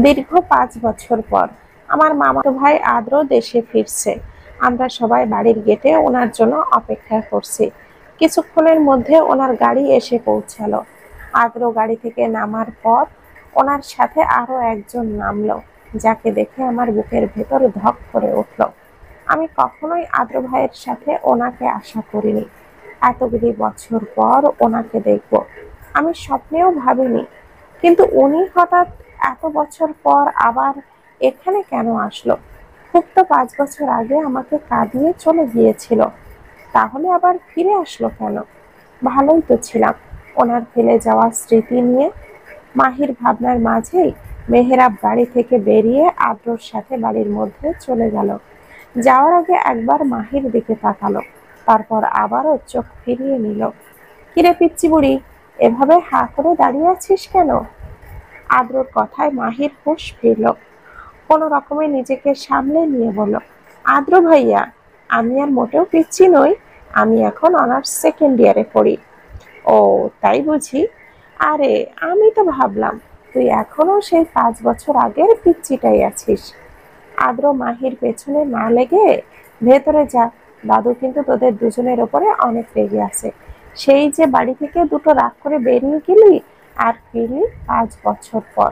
দীর্ঘ 5 বছর পর আমার মামাতো ভাই আদ্র দেশে ফিরছে। আমরা সবাই বাড়ির গেটে ওনার জন্য অপেক্ষা করছি। কিছুক্ষণের মধ্যে ওনার গাড়ি এসে পৌঁছালো। আদ্র গাড়ি থেকে নামার পর ওনার সাথে আরো একজন নামলো, যাকে দেখে আমার বুকের ভেতর ধক করে উঠলো। আমি কখনোই আদ্র ভাইয়ের সাথে ওনাকে আশা করিনি। এতগুলি বছর পর ওনাকে দেখব আমি স্বপ্নেও ভাবিনি। কিন্তু উনি হঠাৎ এত বছর পর আবার এখানে কেন আসলো? খুব তো 5 বছর আগে আমাকে কাঁদিয়ে চলে গিয়েছিল, তাহলে আবার ফিরে আসলো কেন? ভালোই তো ছিলাম ওনার ফেলে যাওয়া স্মৃতি নিয়ে। মাহির ভাবনার মাঝেই মেহেরাব গাড়ি থেকে বেরিয়ে আদ্রর সাথে বাড়ির মধ্যে চলে গেল। যাওয়ার আগে একবার মাহির দিকে তাকালো, তারপর আবারও চোখ ফিরিয়ে নিল। কিরে পিচ্চি বুড়ি, এভাবে হা করে দাঁড়িয়ে আছিস কেন? আদ্রর কথায় মাহির হুঁশ ফিরল। কোনো রকমে নিজেকে সামলে নিয়ে বলল, আদ্র ভাইয়া, আমি আর মোটেও পিচ্ছি নই। আমি এখন অনার্স সেকেন্ড ইয়ারে পড়ি। ও, তাই বুঝি? আরে, আমি তো ভাবলাম তুই এখনো সেই 5 বছর আগের পিচ্চিটাই আছিস। আদ্র মাহির পেছনে না লেগে ভেতরে যা। দাদু কিন্তু তোদের দুজনের ওপরে অনেক রেগে আছে। সেই যে বাড়ি থেকে দুটো রাগ করে বেরিয়ে গেলি আর ফিরলি 5 বছর পর,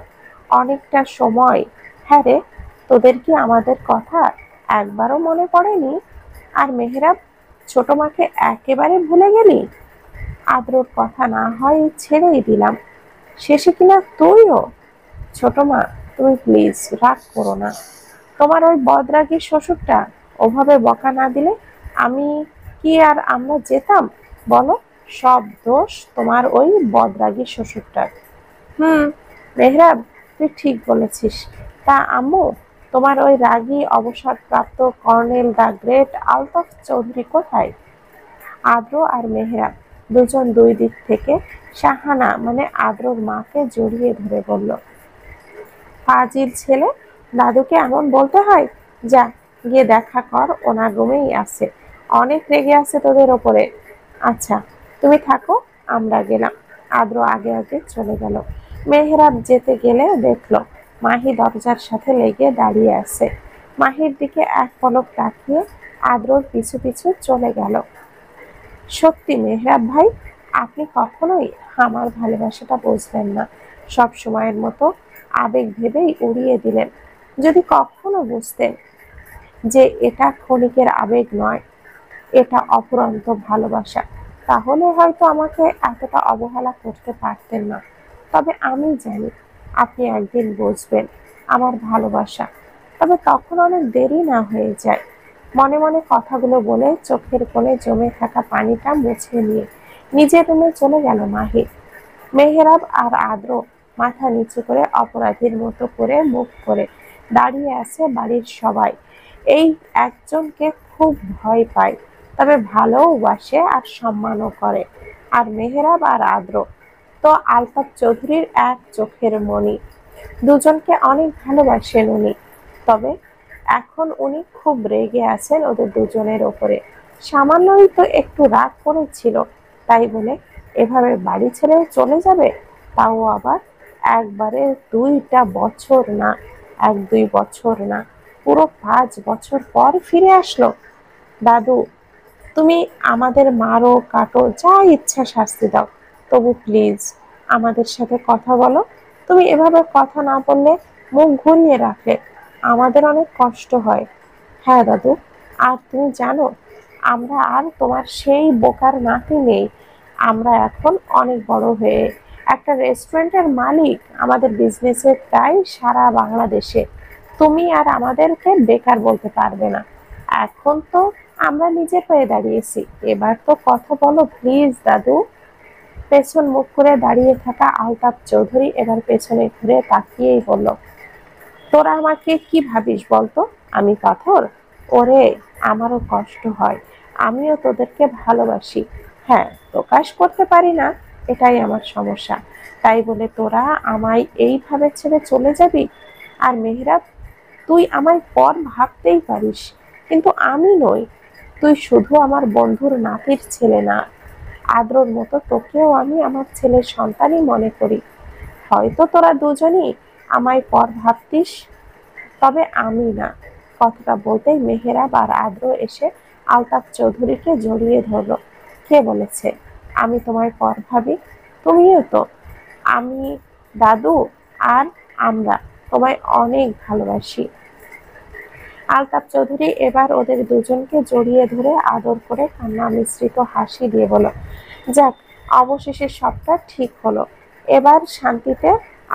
অনেকটা সময়। হ্যাঁ রে, তোদের কি আমাদের কথা একবারও মনে পড়েনি? আর মেহেরাব, ছোট মাকে একেবারে ভুলে গেলি? আদ্রর কথা না হয় ছেড়েই দিলাম, শেষে কিনা তুইও। ছোট মা, তুমি প্লিজ রাগ করো না। তোমার ওই বদরাগী শ্বশুরটা ওভাবে বকা না দিলে আমি কি আর আমরা যেতাম? বলো, সব দোষ তোমার ওই বদরাগী শ্বশুরটার। হুম, মেহরাব, তুই ঠিক বলেছিস। তা আম্মু, তোমার ওই রাগী অবসরপ্রাপ্ত colonel the great Altaf Chowdhury কোথায়? আদ্র আর মেহরাব দুজন দুই দিক থেকে শাহানা মানে আদ্রর মাকে জড়িয়ে ধরে বলল, ফাজিল ছেলে, দাদুকে এমন বলতে হয়? যা, গিয়ে দেখা কর, ওনার রুমেই আছে। অনেক রেগে আছে তোদের ওপরে। আচ্ছা, তুমি থাকো, আমরা গেলাম। আদ্র আগে আগে চলে গেল। মেহরাব যেতে গেলে দেখলো মাহি দরজার সাথে লেগে দাঁড়িয়ে আছে। মাহির দিকে এক পলক তাকিয়ে আদ্রর পিছু পিছু চলে গেল। সত্যি মেহরাব ভাই, আপনি কখনোই আমার ভালোবাসাটা বুঝবেন না। সব সময়ের মতো আবেগ ভেবেই উড়িয়ে দিলেন। যদি কখনো বুঝতেন যে এটা ক্ষণিকের আবেগ নয়, এটা অফুরন্ত ভালোবাসা, তাহলে হয়তো আমাকে এতটা অবহেলা করতে পারতেন না। তবে আমি জানি আপনি একদিন বুঝবেন আমার ভালোবাসা, তবে তখন অনেক দেরি না হয়ে যায়। মনে মনে কথাগুলো বলে চোখের কোণে জমে থাকা পানিটা মুছে নিয়ে নিজের রুমে চলে গেল মাহি। মেহরাব আর আদ্র মাথা নিচু করে অপরাধীর মতো করে মুখ করে দাঁড়িয়ে আছে। বাড়ির সবাই এই একজনকে খুব ভয় পায়, তবে ভালোবাসে আর সম্মানও করে। আর মেহরাব আর আদ্র তো আলতাফ চৌধুরীর এক চোখের মণি। দুজনকে অনেক ভালোবাসেন উনি। তবে এখন উনি খুব রেগে আছেন ওদের দুজনের ওপরে। সামান্যই তো একটু রাগ করেছিল, তাই বলে এভাবে বাড়ি ছেড়ে চলে যাবে? তাও আবার একবারে 2টা বছর না, 1-2 বছর না, পুরো 5 বছর পর ফিরে আসলো। দাদু, তুমি আমাদের মারো কাটো যা ইচ্ছা শাস্তি দাও, তবু প্লিজ আমাদের সাথে কথা বলো। তুমি এভাবে কথা না বললে, মুখ ঘুরিয়ে রাখলে আমাদের অনেক কষ্ট হয়। হ্যাঁ দাদু, আর তুমি জানো আমরা আর তোমার সেই বোকার নাতি নেই। আমরা এখন অনেক বড় হয়ে একটা রেস্টুরেন্টের মালিক। আমাদের বিজনেসের প্রায় সারা বাংলাদেশে। তুমি আর আমাদেরকে বেকার বলতে পারবে না। এখন তো আমরা নিজের পায়ে দাঁড়িয়েছি, এবার তো কথা বলো প্লিজ দাদু। পেছন মুখ করে দাঁড়িয়ে থাকা আলতাফ চৌধুরী এবার পেছনে ঘুরে তাকিয়েই বলল, তোরা আমাকে কি ভাবিস বলতো? আমি পাথর? ওরে, আমারও কষ্ট হয়, আমিও তোদেরকে ভালোবাসি। হ্যাঁ, প্রকাশ করতে পারি না, এটাই আমার সমস্যা। তাই বলে তোরা আমায় এইভাবে ছেড়ে চলে যাবি? আর মেহরাব, তুই আমায় পর ভাবতেই পারিস, কিন্তু আমি নই। তুই শুধু আমার বন্ধুর নাতির ছেলে না, আদ্রর মতো তোকেও আমি আমার ছেলের সন্তানই মনে করি। হয়তো তোরা দুজনই আমায় পর ভাবতিস, তবে আমি না। কথাটা বলতেই মেহেরাব আর আদ্র এসে আলতাফ চৌধুরীকে জড়িয়ে ধরল। কে বলেছে আমি তোমায় পর ভাবি? তুমিও তো। আমি, দাদু আর আমরা তোমায় অনেক ভালোবাসি। আলতাফ চৌধুরী এবার ওদের দুজনকে জড়িয়ে ধরে আদর করে কান্না মিশ্রিত হাসি দিয়ে বলল, যাক, অবশেষে সবটা ঠিক হলো। এবার শান্তিতে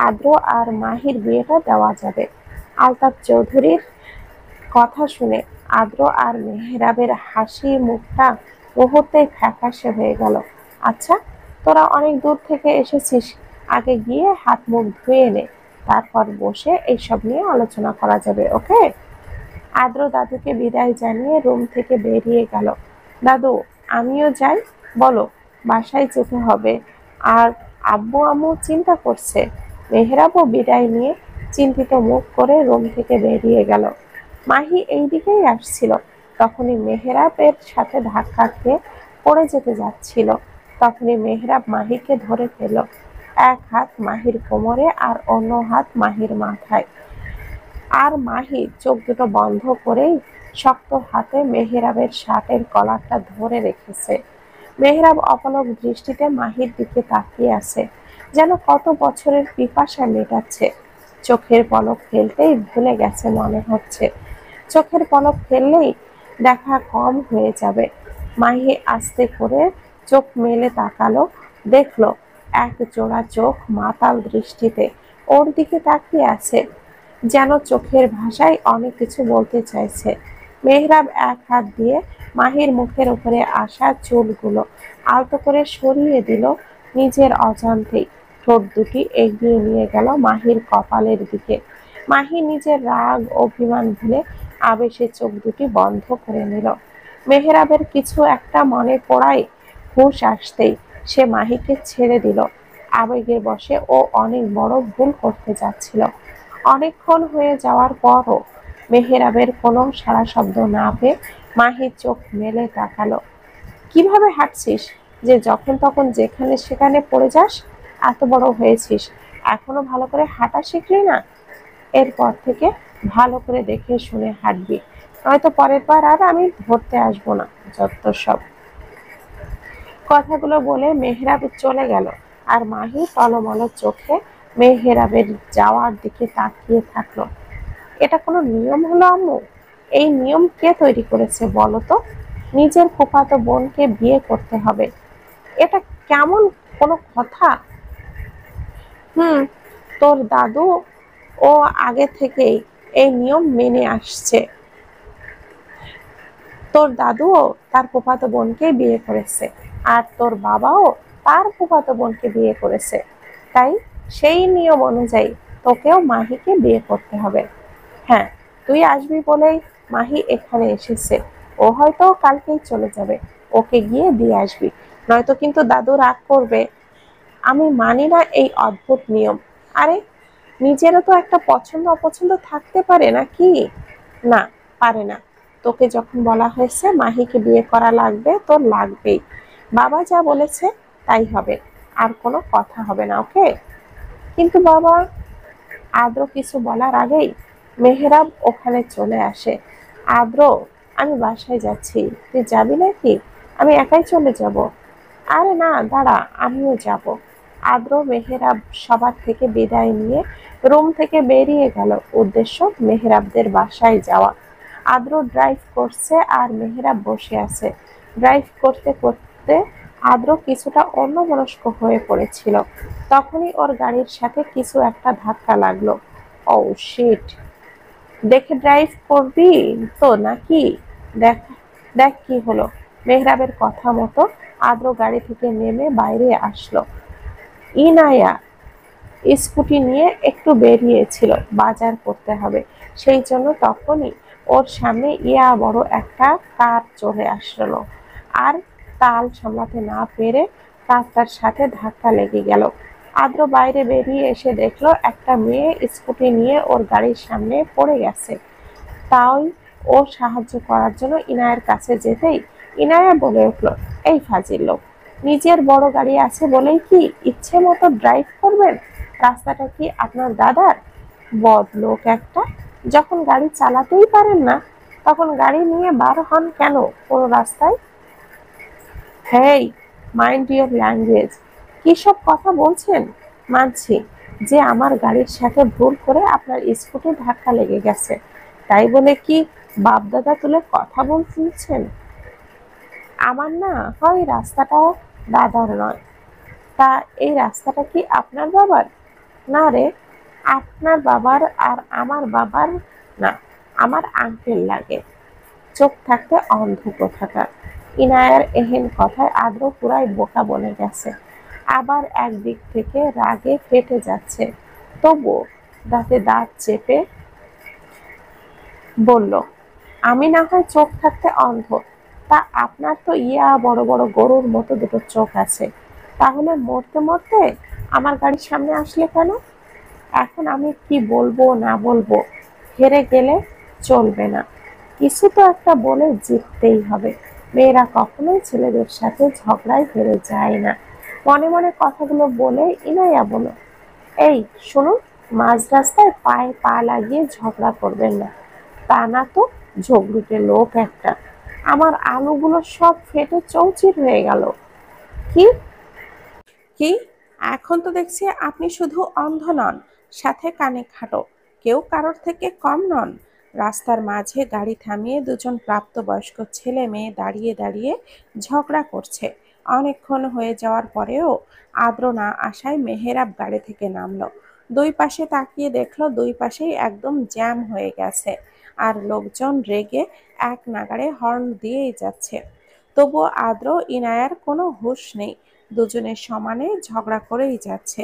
আদ্র আর মাহির বিয়েটা দেওয়া যাবে। আলতাফ চৌধুরীর কথা শুনে আদ্র আর মেহেরাবের হাসির মুখটা মুহূর্তেই ফ্যাকাশে হয়ে গেল। আচ্ছা, তোরা অনেক দূর থেকে এসেছিস, আগে গিয়ে হাত মুখ ধুয়ে নে, তারপর বসে এইসব নিয়ে আলোচনা করা যাবে, ওকে? আদ্র দাদুকে বিদায় জানিয়ে রুম থেকে বেরিয়ে গেল। দাদু, আমিও যাই? বলো, বাসায় যেতে হবে। আর আব্বু আম্মু চিন্তা করছে। মেহেরাবও বিদায় নিয়ে চিন্তিত মুখ করে রুম থেকে বেরিয়ে গেল। মাহি এই দিকেই আসছিল, তখনই মেহেরাবের সাথে ধাক্কা খেয়ে পড়ে যেতে যাচ্ছিল। তখনই মেহেরাব মাহিকে ধরে ফেলল, এক হাত মাহির কোমরে আর অন্য হাত মাহির মাথায়। আর মাহি চোখ দুটো বন্ধ করেই শক্ত হাতে মেহেরাবের শার্টের কলারটা ধরে রেখেছে। মেহেরাব অপলক দৃষ্টিতে মাহির দিকে তাকিয়ে আছে, যেন কত বছরের পিপাসা মেটাচ্ছে। চোখের পলক ফেলতেই ভুলে গেছে মনে হচ্ছে। চোখের পলক ফেললেই দেখা কম হয়ে যাবে। মাহি আস্তে করে চোখ মেলে তাকালো, দেখলো এক জোড়া চোখ মাতাল দৃষ্টিতে ওর দিকে তাকিয়ে আছে, যেন চোখের ভাষায় অনেক কিছু বলতে চাইছে। মেহরাব এক হাত দিয়ে মাহির মুখের উপরে আসা চুলগুলো আলতো করে সরিয়ে দিল নিজের অজান্তেই। ঠোঁট দুটি এগিয়ে নিয়ে গেল মাহির কপালের দিকে। মাহি নিজের রাগ অভিমান ভুলে আবেশে চোখ দুটি বন্ধ করে নিল। মেহরাবের কিছু একটা মনে পড়ায় হুঁশ আসতেই সে মাহিকে ছেড়ে দিল। আবেগের বশে ও অনেক বড় ভুল করতে যাচ্ছিল। অনেকক্ষণ হয়ে যাওয়ার পরও মেহেরাবের কোনো সাড়া শব্দ না পেয়ে মাহি চোখ মেলে তাকালো। কিভাবে হাঁটছিস যে যখন তখন যেখানে সেখানে পড়ে যাস? এত বড় হয়েছিস, এখনো ভালো করে হাঁটা শিখলি না? এরপর থেকে ভালো করে দেখে শুনে হাঁটবি, নয়তো পরের বার আর আমি ধরতে আসবো না। যত সব। কথাগুলো বলে মেহরাব চলে গেল আর মাহি টলমল চোখে মেহেরাবের যাওয়ার দিকে তাকিয়ে থাকলো। এটা কোনো নিয়ম হলো আম্মু? এই নিয়ম কে তৈরি করেছে বলো তো? নিজের ফুফাতো বোনকে বিয়ে করতে হবে, এটা কেমন কোনো কথা? হুম, তোর দাদু ও আগে থেকেই এই নিয়ম মেনে আসছে। তোর দাদুও তার ফুফাতো বোনকে বিয়ে করেছে, আর তোর বাবাও তার ফুফাতো বোনকে বিয়ে করেছে। তাই সেই নিয়ম অনুযায়ী তোকেও মাহিকে বিয়ে করতে হবে। হ্যাঁ, তুই আসবি বলেই মাহি এখানে এসেছে। ও হয়তো কালকেই চলে যাবে, ওকে গিয়ে দিয়ে আসবি, নয়তো কিন্তু দাদু রাগ করবে। আমি মানি না এই অদ্ভুত নিয়ম। আরে, নিজেরও তো একটা পছন্দ অপছন্দ থাকতে পারে নাকি? না, পারে না। তোকে যখন বলা হয়েছে মাহিকে বিয়ে করা লাগবে, তোর লাগবেই। বাবা যা বলেছে তাই হবে, আর কোনো কথা হবে না, ওকে? কিন্তু বাবা, আদ্র কিছু বলার আগেই মেহরাব ওখানে চলে আসে। আদ্র, আমি বাসায় যাচ্ছি, তুই যাবি নাকি? আমি একাই চলে যাব। আরে না, দাঁড়া, আমিও যাব। আদ্র মেহরাব সবার থেকে বিদায় নিয়ে রুম থেকে বেরিয়ে গেল, উদ্দেশ্য মেহরাবদের বাসায় যাওয়া। আদ্র ড্রাইভ করছে আর মেহরাব বসে আছে। ড্রাইভ করতে করতে আদ্র কিছুটা অন্যমনস্ক হয়ে পড়েছিল। তখনই ওর গাড়ির সাথে কিছু একটা ধাক্কা লাগলো। ও শিট! দেখে ড্রাইভ করবি তো নাকি? দেখ, দেখ কি হলো। মেহরাবের কথা মতো আদ্র গাড়ি থেকে নেমে বাইরে আসলো। ইনায়া স্কুটি নিয়ে একটু বেরিয়েছিল, বাজার করতে হবে, সেই জন্য তখনই ওর সামনে ইয়া বড় একটা কার চলে আসলো। আর তাল সামলাতে না পেরে কারটার সাথে ধাক্কা লেগে গেল। আদ্র বাইরে বেরিয়ে এসে দেখলো একটা মেয়ে স্কুটি নিয়ে ওর গাড়ির সামনে পড়ে গেছে। তাই ও সাহায্য করার জন্য ইনায়ের কাছে যেতেই ইনায়া বলে উঠল, এই ফাজিল লোক, নিজের বড় গাড়ি আছে বলেই কি ইচ্ছে মতো ড্রাইভ করবেন? রাস্তাটা কি আপনার দাদার? বদলোক একটা, যখন গাড়ি চালাতেই পারেন না তখন গাড়ি নিয়ে বার হন কেন কোনো রাস্তায়? হেই, মাইন্ড ইউর ল্যাঙ্গুয়েজ। কি সব কথা বলছেন? মানছি যে আমার গাড়ির সাথে ভুল করে আপনার স্কুটি ধাক্কা লেগে গেছে, তাই বলে কি বাপদাদা তুলে কথা বলছেন? আমার না হয় রাস্তাটা দাদার নয়, তা এই রাস্তাটা কি আপনার বাবার? না রে, আপনার বাবার আর আমার বাবার না, আমার আঙ্কেল লাগে। চোখ থাকতে অন্ধ কোথাকার। ইনায়ার এহেন কথায় আদ্র পুরাই বোকা বনে গেছে। আবার একদিক থেকে রাগে ফেটে যাচ্ছে, তবুও দাঁতে দাঁত চেপে বলল, আমি না হয় চোখ থাকতে অন্ধ, তা আপনার তো ইয়া বড় বড় গরুর মতো দুটো চোখ আছে, তাহলে মরতে মরতে আমার গাড়ির সামনে আসলে কেন? এখন আমি কি বলবো না বলবো, হেরে গেলে চলবে না, কিছু তো একটা বলে জিততেই হবে। মেয়েরা কখনোই ছেলেদের সাথে ঝগড়ায় হেরে যায় না। মনে মনে কথাগুলো বলে ইনায়া বলল, এই শুনুন, মাঝ রাস্তায় পায়ে পা লাগিয়ে ঝগড়া করবেন না, তা না তো ঝগড়ুটে লোক একটা। আমার আলুগুলো সব ফেটে চৌচির হয়ে গেল। কি কি এখন তো দেখছি আপনি শুধু অন্ধ নন, সাথে কানে খাটো, কেউ কারোর থেকে কম নন। রাস্তার মাঝে গাড়ি থামিয়ে দুজন প্রাপ্তবয়স্ক ছেলে মেয়ে দাঁড়িয়ে দাঁড়িয়ে ঝগড়া করছে। অনেকক্ষণ হয়ে যাওয়ার পরেও আদ্র না আসায় মেহেরাব গাড়ি থেকে নামলো। দুই পাশে তাকিয়ে দেখলো দুই পাশেই একদম জ্যাম হয়ে গেছে, আর লোকজন রেগে এক নাগাড়ে হর্ন দিয়েই যাচ্ছে। তবুও আদ্র ইনায়ার কোনো হুঁশ নেই, দুজনের সমানে ঝগড়া করেই যাচ্ছে।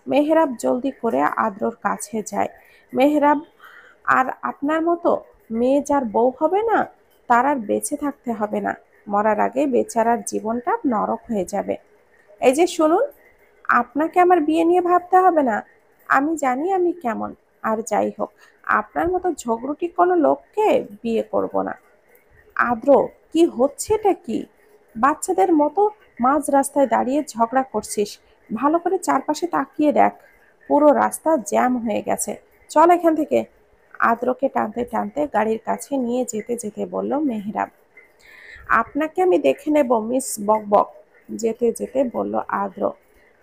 মেহরাব জলদি করে আদ্রর কাছে যায়। মেহরাব, আর আপনার মতো মেয়ে যার বউ হবে না, তার আর বেঁচে থাকতে হবে না, মরার আগে বেচারার জীবনটা নরক হয়ে যাবে। এই যে শুনুন, আপনাকে আমার বিয়ে নিয়ে ভাবতে হবে না, আমি জানি আমি কেমন। আর যাই হোক, আপনার মতো ঝগড়ুটি কোনো লোককে বিয়ে করব না। আদ্র, কি হচ্ছে এটা কি? বাচ্চাদের মতো মাঝ রাস্তায় দাঁড়িয়ে ঝগড়া করছিস? ভালো করে চারপাশে তাকিয়ে দেখ, পুরো রাস্তা জ্যাম হয়ে গেছে, চল এখান থেকে। আদ্রকে টানতে টানতে গাড়ির কাছে নিয়ে যেতে যেতে বলল মেহরাব, আপনাকে আমি দেখে নেব মিস বকবক। যেতে যেতে বলল আদ্র,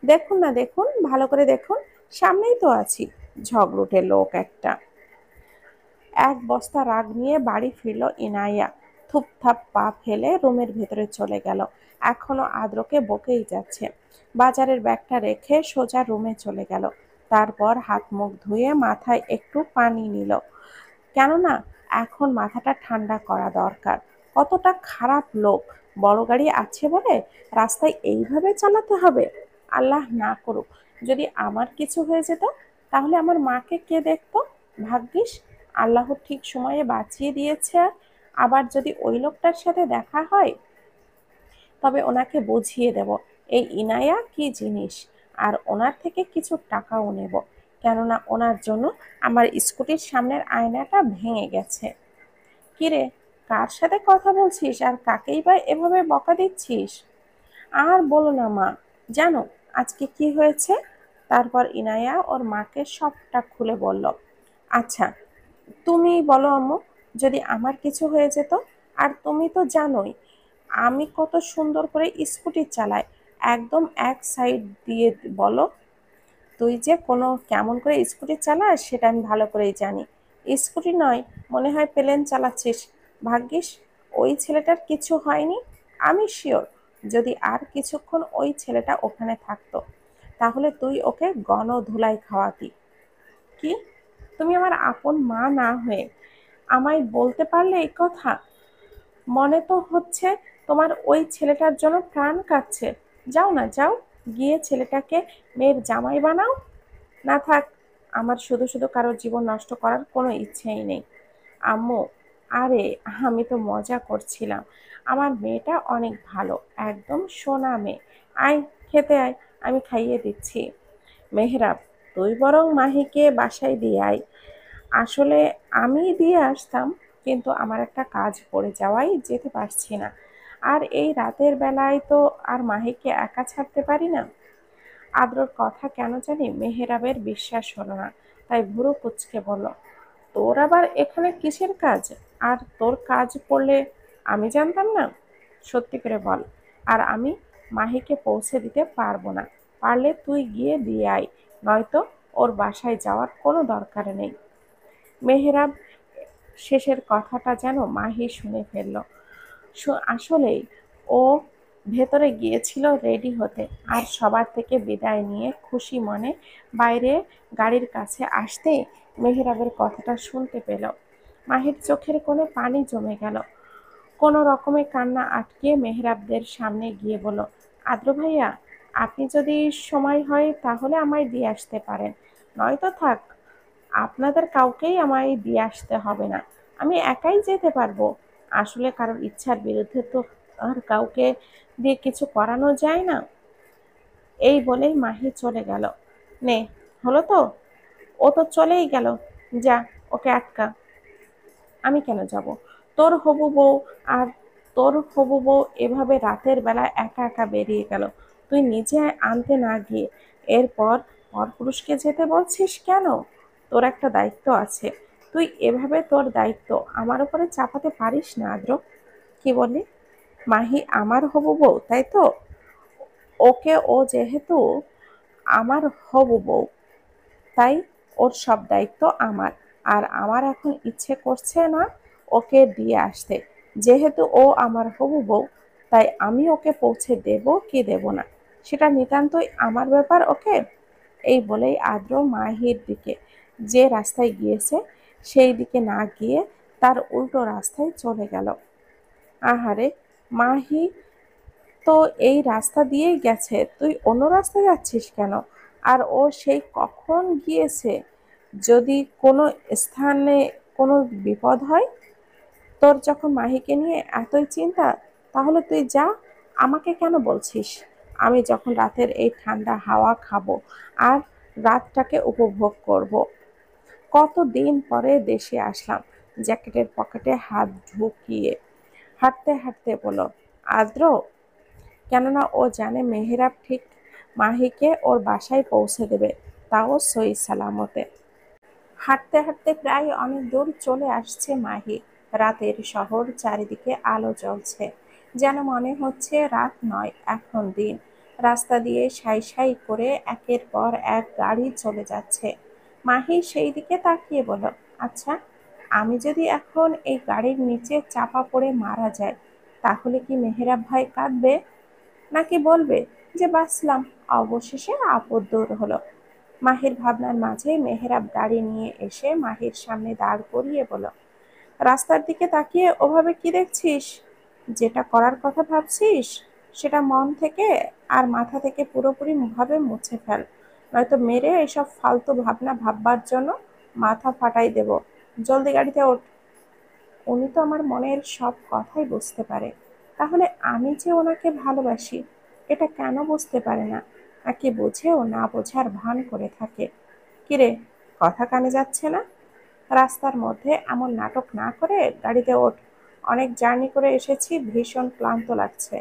দেখুন না দেখুন, ভালো করে দেখুন, সামনেই তো আছি, ঝগড়ুটে লোক একটা। এক বস্তা রাগ নিয়ে বাড়ি ফিরল ইনায়া। থুপথাপ পা ফেলে রুমের ভেতরে চলে গেল। এখনো আদ্রকে বকেই যাচ্ছে। বাজারের ব্যাগটা রেখে সোজা রুমে চলে গেল। তারপর হাত মুখ ধুয়ে মাথায় একটু পানি নিল, কেননা এখন মাথাটা ঠান্ডা করা দরকার। কতটা খারাপ লোক, বড় গাড়ি আছে বলে রাস্তায় এইভাবে চালাতে হবে। আল্লাহ না করুক, যদি আমার কিছু হয়ে যেত, তাহলে আমার মাকে কে দেখতো? ভাগ্যিস আল্লাহ ঠিক সময়ে বাঁচিয়ে দিয়েছে। আবার যদি ওই লোকটার সাথে দেখা হয়, তবে ওনাকে বুঝিয়ে দেব এই ইনায়া কি জিনিস, আর ওনার থেকে কিছু টাকাও নেব, কেননা ওনার জন্য আমার স্কুটির সামনের আয়নাটা ভেঙে গেছে। কিরে, কার সাথে কথা বলছিস আর কাকেই বা এভাবে বকা দিচ্ছিস? আর বলো না মা, জানো আজকে কি হয়েছে? তারপর ইনায়া ওর মাকে সবটা খুলে বলল। আচ্ছা, তুমি বলো আম্মু, যদি আমার কিছু হয়ে যেত? আর তুমি তো জানোই আমি কত সুন্দর করে স্কুটি চালাই, একদম এক সাইড দিয়ে। বলো, তুই যে কোনো কেমন করে স্কুটি চালাস সেটা আমি ভালো করেই জানি। স্কুটি নয়, মনে হয় প্লেন চালাচ্ছিস। ভাগ্যিস ওই ছেলেটার কিছু হয়নি। আমি শিওর, যদি আর কিছুক্ষণ ওই ছেলেটা ওখানে থাকতো, তাহলে তুই ওকে গণধুলাই খাওয়াতি। কি, তুমি আমার আপন মা না হয়ে আমায় বলতে পারলে এই কথা? মনে তো হচ্ছে তোমার ওই ছেলেটার জন্য প্রাণ কাঁদছে। যাও না, যাও, গিয়ে ছেলেটাকে মেয়ের জামাই বানাও। না থাক, আমার শুধু শুধু কারোর জীবন নষ্ট করার কোনো ইচ্ছেই নেই। আম্মু, আরে আমি তো মজা করছিলাম, আমার মেয়েটা অনেক ভালো, একদম সোনা মেয়ে। আয়, খেতে আয়, আমি খাইয়ে দিচ্ছি। মেহরাব, তুই বরং মাহিকে বাসায় দিয়ে আয়। আসলে আমি দিয়ে আসতাম, কিন্তু আমার একটা কাজ পড়ে যাওয়ায় যেতে পারছি না। আর এই রাতের বেলায় তো আর মাহিকে একা ছাড়তে পারি না। আদ্রর কথা কেন জানি মেহেরাবের বিশ্বাস হলো না, তাই ভুরু কুঁচকে বলল, তোর আবার এখানে কিসের কাজ? আর তোর কাজ পড়লে আমি জানতাম না? সত্যি করে বল। আর আমি মাহিকে পৌঁছে দিতে পারবো না। পারলে তুই গিয়ে দিয়ে আয়, নয়তো ওর বাসায় যাওয়ার কোনো দরকার নেই। মেহেরাব শেষের কথাটা যেন মাহি শুনে ফেলল। আসলেই ও ভেতরে গিয়েছিল রেডি হতে, আর সবার থেকে বিদায় নিয়ে খুশি মনে বাইরে গাড়ির কাছে আসতেই মেহেরাবের কথাটা শুনতে পেল। মাহির চোখের কোণে পানি জমে গেল। কোনো রকমে কান্না আটকিয়ে মেহেরাবদের সামনে গিয়ে বলল, আদ্র ভাইয়া, আপনি যদি সময় হয় তাহলে আমায় দিয়ে আসতে পারেন, নয়তো থাক, আপনাদের কাউকেই আমায় দিয়ে আসতে হবে না, আমি একাই যেতে পারবো। আসলে কারোর ইচ্ছার বিরুদ্ধে তো আর কাউকে দিয়ে কিছু করানো যায় না। এই বলেই মাহি চলে গেল। নে, হলো তো? ও তো চলেই গেল, যা, ওকে আটকা। আমি কেন যাব? তোর হবু বউ আর তোর হবু বউ এভাবে রাতের বেলা একা একা বেরিয়ে গেল, তুই নিজে আনতে না গিয়ে। এরপর পরপুরুষকে যেতে বলছিস কেন? তোর একটা দায়িত্ব আছে, তুই এভাবে তোর দায়িত্ব আমার উপরে চাপাতে পারিস না আদ্র। কি বললি? মাহি আমার হবু বউ, তাই তো? ওকে, ও যেহেতু আমার হবু বউ, তাই ওর সব দায়িত্ব আমার। আর আমার এখন ইচ্ছে করছে না ওকে দিয়ে আসতে। যেহেতু ও আমার হবু বউ, তাই আমি ওকে পৌঁছে দেব কি দেব না, সেটা নিতান্তই আমার ব্যাপার। ওকে। এই বলেই আদ্র মাহির দিকে যে রাস্তায় গিয়েছে সেই দিকে না গিয়ে তার উল্টো রাস্তায় চলে গেল। আহারে, মাহি তো এই রাস্তা দিয়েই গেছে, তুই অন্য রাস্তায় যাচ্ছিস কেন? আর ও সেই কখন গিয়েছে? যদি কোনো স্থানে কোনো বিপদ হয়, তোর যখন মাহিকে নিয়ে এতই চিন্তা, তাহলে তুই যা, আমাকে কেন বলছিস? আমি যখন রাতের এই ঠান্ডা হাওয়া খাবো আর রাতটাকে উপভোগ করব। কতদিন পরে দেশে আসলাম। জ্যাকেটের পকেটে হাত ঢুকিয়ে হাঁটতে হাঁটতে বলো, আদ্র, কেননা ও জানে মেহেরাব ঠিক মাহিকে ওর বাসায় পৌঁছে দেবে, তাও সই সালামতে। হাঁটতে হাঁটতে প্রায় অনেক দূর চলে আসছে মাহি। রাতের শহর, চারিদিকে আলো জ্বলছে, যেন মনে হচ্ছে রাত নয়, এখন দিন। রাস্তা দিয়ে সাই সাই করে একের পর এক গাড়ি চলে যাচ্ছে। মাহি সেই দিকে তাকিয়ে বলল, আচ্ছা, আমি যদি এখন এই গাড়ির নিচে চাপা পড়ে মারা যাই, তাহলে কি মেহেরাব ভাই কাঁদবে, নাকি বলবে যে বাঁচলাম, অবশেষে আপদ দূর হলো? মাহির ভাবনার মাঝে মেহেরাব গাড়ি নিয়ে এসে মাহির সামনে দাঁড় করিয়ে বলল, রাস্তার দিকে তাকিয়ে ওভাবে কি দেখছিস? যেটা করার কথা ভাবছিস সেটা মন থেকে আর মাথা থেকে পুরোপুরি ভাবে মুছে ফেল, নয়তো মেরে এসব ফালতু ভাবনা ভাববার জন্য মাথা ফাটাই দেব। জলদি গাড়িতে ওঠ। উনি তো আমার মনের সব কথাই বুঝতে পারে, তাহলে আমি যে ওনাকে ভালোবাসি এটা কেন বুঝতে পারে না? নাকি বুঝেও না বোঝার ভান করে থাকে? কিরে, কথা কানে যাচ্ছে না? রাস্তার মধ্যে এমন নাটক না করে গাড়িতে ওঠ। অনেক জার্নি করে এসেছি, ভীষণ ক্লান্ত লাগছে।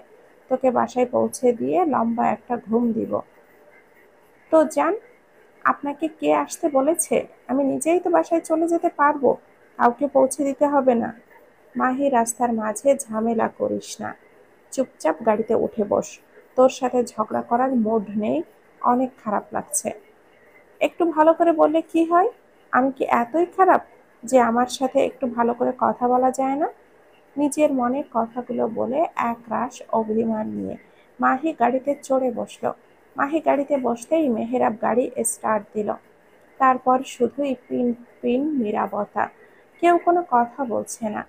তোকে বাসায় পৌঁছে দিয়ে লম্বা একটা ঘুম দিব। তো যান। আপনাকে কে আসতে বলেছে? আমি নিজেই তো বাসায় চলে যেতে পারবো, কাউকে পৌঁছে দিতে হবে না। মাহি, রাস্তার মাঝে ঝামেলা করিস না, চুপচাপ গাড়িতে উঠে বস। তোর সাথে ঝগড়া করার মুড নেই, অনেক খারাপ লাগছে। একটু ভালো করে বললে কি হয়? আমি কি এতই খারাপ যে আমার সাথে একটু ভালো করে কথা বলা যায় না? নিজের মনের কথাগুলো বলে একরাশ অভিমান নিয়ে মাহি গাড়িতে চড়ে বসলো। মাহি গাড়িতে বসতেই মেহেরাব গাড়ি স্টার্ট দিল। তারপর শুধুই পিন পিন নীরবতা, কেউ কোনো কথা বলছে না।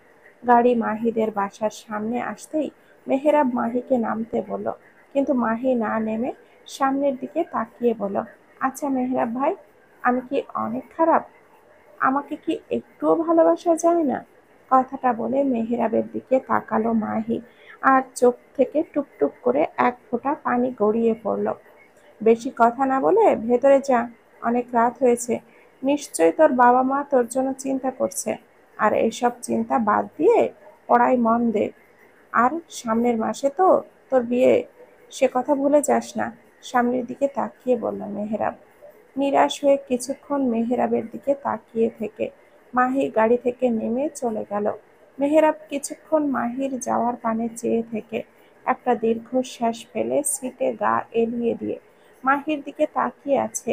গাড়ি মাহিদের বাসার সামনে আসতেই মেহেরাব মাহিকে নামতে বলল, কিন্তু মাহি না নেমে সামনের দিকে তাকিয়ে বলল, আচ্ছা মেহেরাব ভাই, আমি কি অনেক খারাপ? আমাকে কি একটুও ভালোবাসা যায় না? কথাটা বলে মেহেরাবের দিকে তাকালো মাহি, আর চোখ থেকে টুপটুপ করে এক ফোঁটা পানি গড়িয়ে পড়ল। বেশি কথা না বলে ভেতরে যা, অনেক রাত হয়েছে। নিশ্চয়ই তোর বাবা মা তোর জন্য চিন্তা করছে। আর এইসব চিন্তা বাদ দিয়ে পড়ায় মন দে। আর সামনের মাসে তো তোর বিয়ে, সে কথা ভুলে যাস না। সামনের দিকে তাকিয়ে বলল মেহেরাব। নিরাশ হয়ে কিছুক্ষণ মেহেরাবের দিকে তাকিয়ে থেকে মাহি গাড়ি থেকে নেমে চলে গেল। মেহেরাব কিছুক্ষণ মাহির যাওয়ার পানে চেয়ে থেকে একটা দীর্ঘশ্বাস ফেলে সিটে গা এলিয়ে দিয়ে মাহির দিকে তাকিয়ে আছে।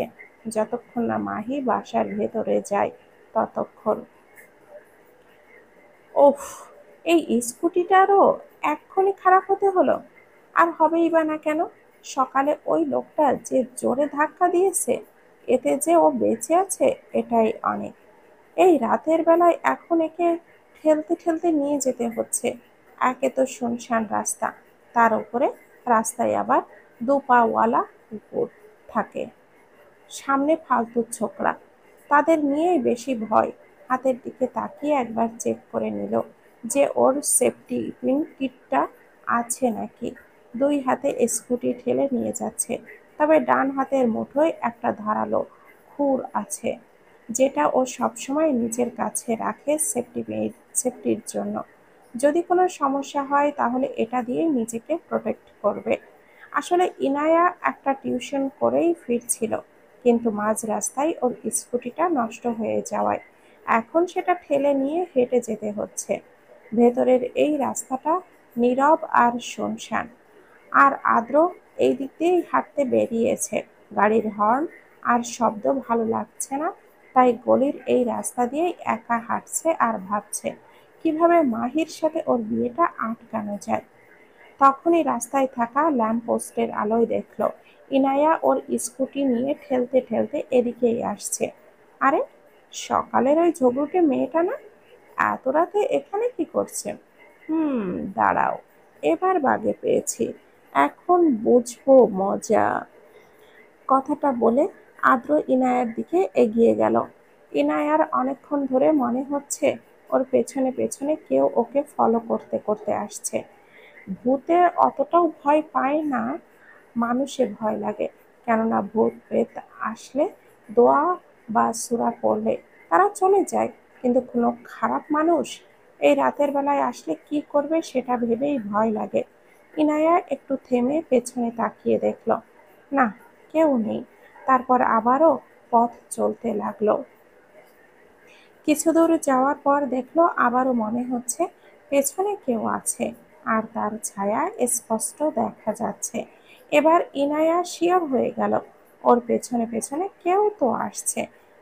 যতক্ষণ না মাহি বাসার ভেতরে যায় ততক্ষণ। ওফ, এই স্কুটিটারও এক্ষুনি খারাপ হতে হলো। আর হবেই বা না কেন? সকালে ওই লোকটা যে জোরে ধাক্কা দিয়েছে, এতে যে ও বেঁচে আছে এটাই অনেক। এই রাতের বেলায় এখন একে ঠেলতে ঠেলতে নিয়ে যেতে হচ্ছে। একে তো শুনশান রাস্তা, তার উপরে রাস্তায় আবার দুপাওয়ালা কুকুর থাকে, সামনে ফালতু ছোকরা, তাদের নিয়েই বেশি ভয়। হাতের দিকে তাকিয়ে একবার চেক করে নিল যে ওর সেফটি পিন কিটটা আছে নাকি। দুই হাতে স্কুটি ঠেলে নিয়ে যাচ্ছে, তবে ডান হাতের মুঠোয় একটা ধারালো খুর আছে, যেটা ও সবসময় নিজের কাছে রাখে সেফটির জন্য। যদি কোনো সমস্যা হয় তাহলে এটা দিয়েই নিজেকে প্রোটেক্ট করবে। আসলে ইনায়া একটা টিউশন করেই ফিরছিল, কিন্তু মাঝ রাস্তায় ওর স্কুটিটা নষ্ট হয়ে যাওয়ায় এখন সেটা ঠেলে নিয়ে হেঁটে যেতে হচ্ছে। ভেতরের এই রাস্তাটা নীরব আর শুনশান, আর আদ্র এই দিক দিয়েই হাঁটতে বেরিয়েছে। গাড়ির হর্ন আর শব্দ ভালো লাগছে না, তাই গলির এই রাস্তা দিয়েই একা হাঁটছে আর ভাবছে কিভাবে মাহির সাথে ওর বিয়েটা আটকানো যায়। তখনই রাস্তায় থাকা ল্যাম্পপোস্টের আলোয় দেখল ইনায়া ওর স্কুটি নিয়ে ঠেলতে ঠেলতে এদিকেই আসছে। আরে, সকালের ওই ঝগড়ুটে মেয়েটা না? এত রাতে এখানে কি করছে? হুম, দাঁড়াও, এবার বাগে পেয়েছি, এখন বুঝবো মজা। কথাটা বলে আদ্র ইনায়ার দিকে এগিয়ে গেল। ইনায়ার অনেকক্ষণ ধরে মনে হচ্ছে ওর পেছনে পেছনে কেউ ওকে ফলো করতে করতে আসছে। ভূতে অতটাও ভয় পায় না, মানুষে ভয় লাগে। কেননা ভূত প্রেত আসলে দোয়া বা সূরা পড়লে তারা চলে যায়, কিন্তু কোনো খারাপ মানুষ এই রাতের বেলায় আসলে কি করবে সেটা ভেবেই ভয় লাগে। ইনায়া একটু থেমে পেছনে তাকিয়ে দেখল, না, কেউ নেই। তারপর আবারও পথ চলতে লাগলো। কিছু দূর যাওয়ার পর দেখলো আবারও মনে হচ্ছে পেছনে কেউ আছে, আর তার ছায়া স্পষ্ট দেখা যাচ্ছে। এবার ইনায়া শিওর হয়ে গেল ওর পেছনে পেছনে কেউ তো আসছে,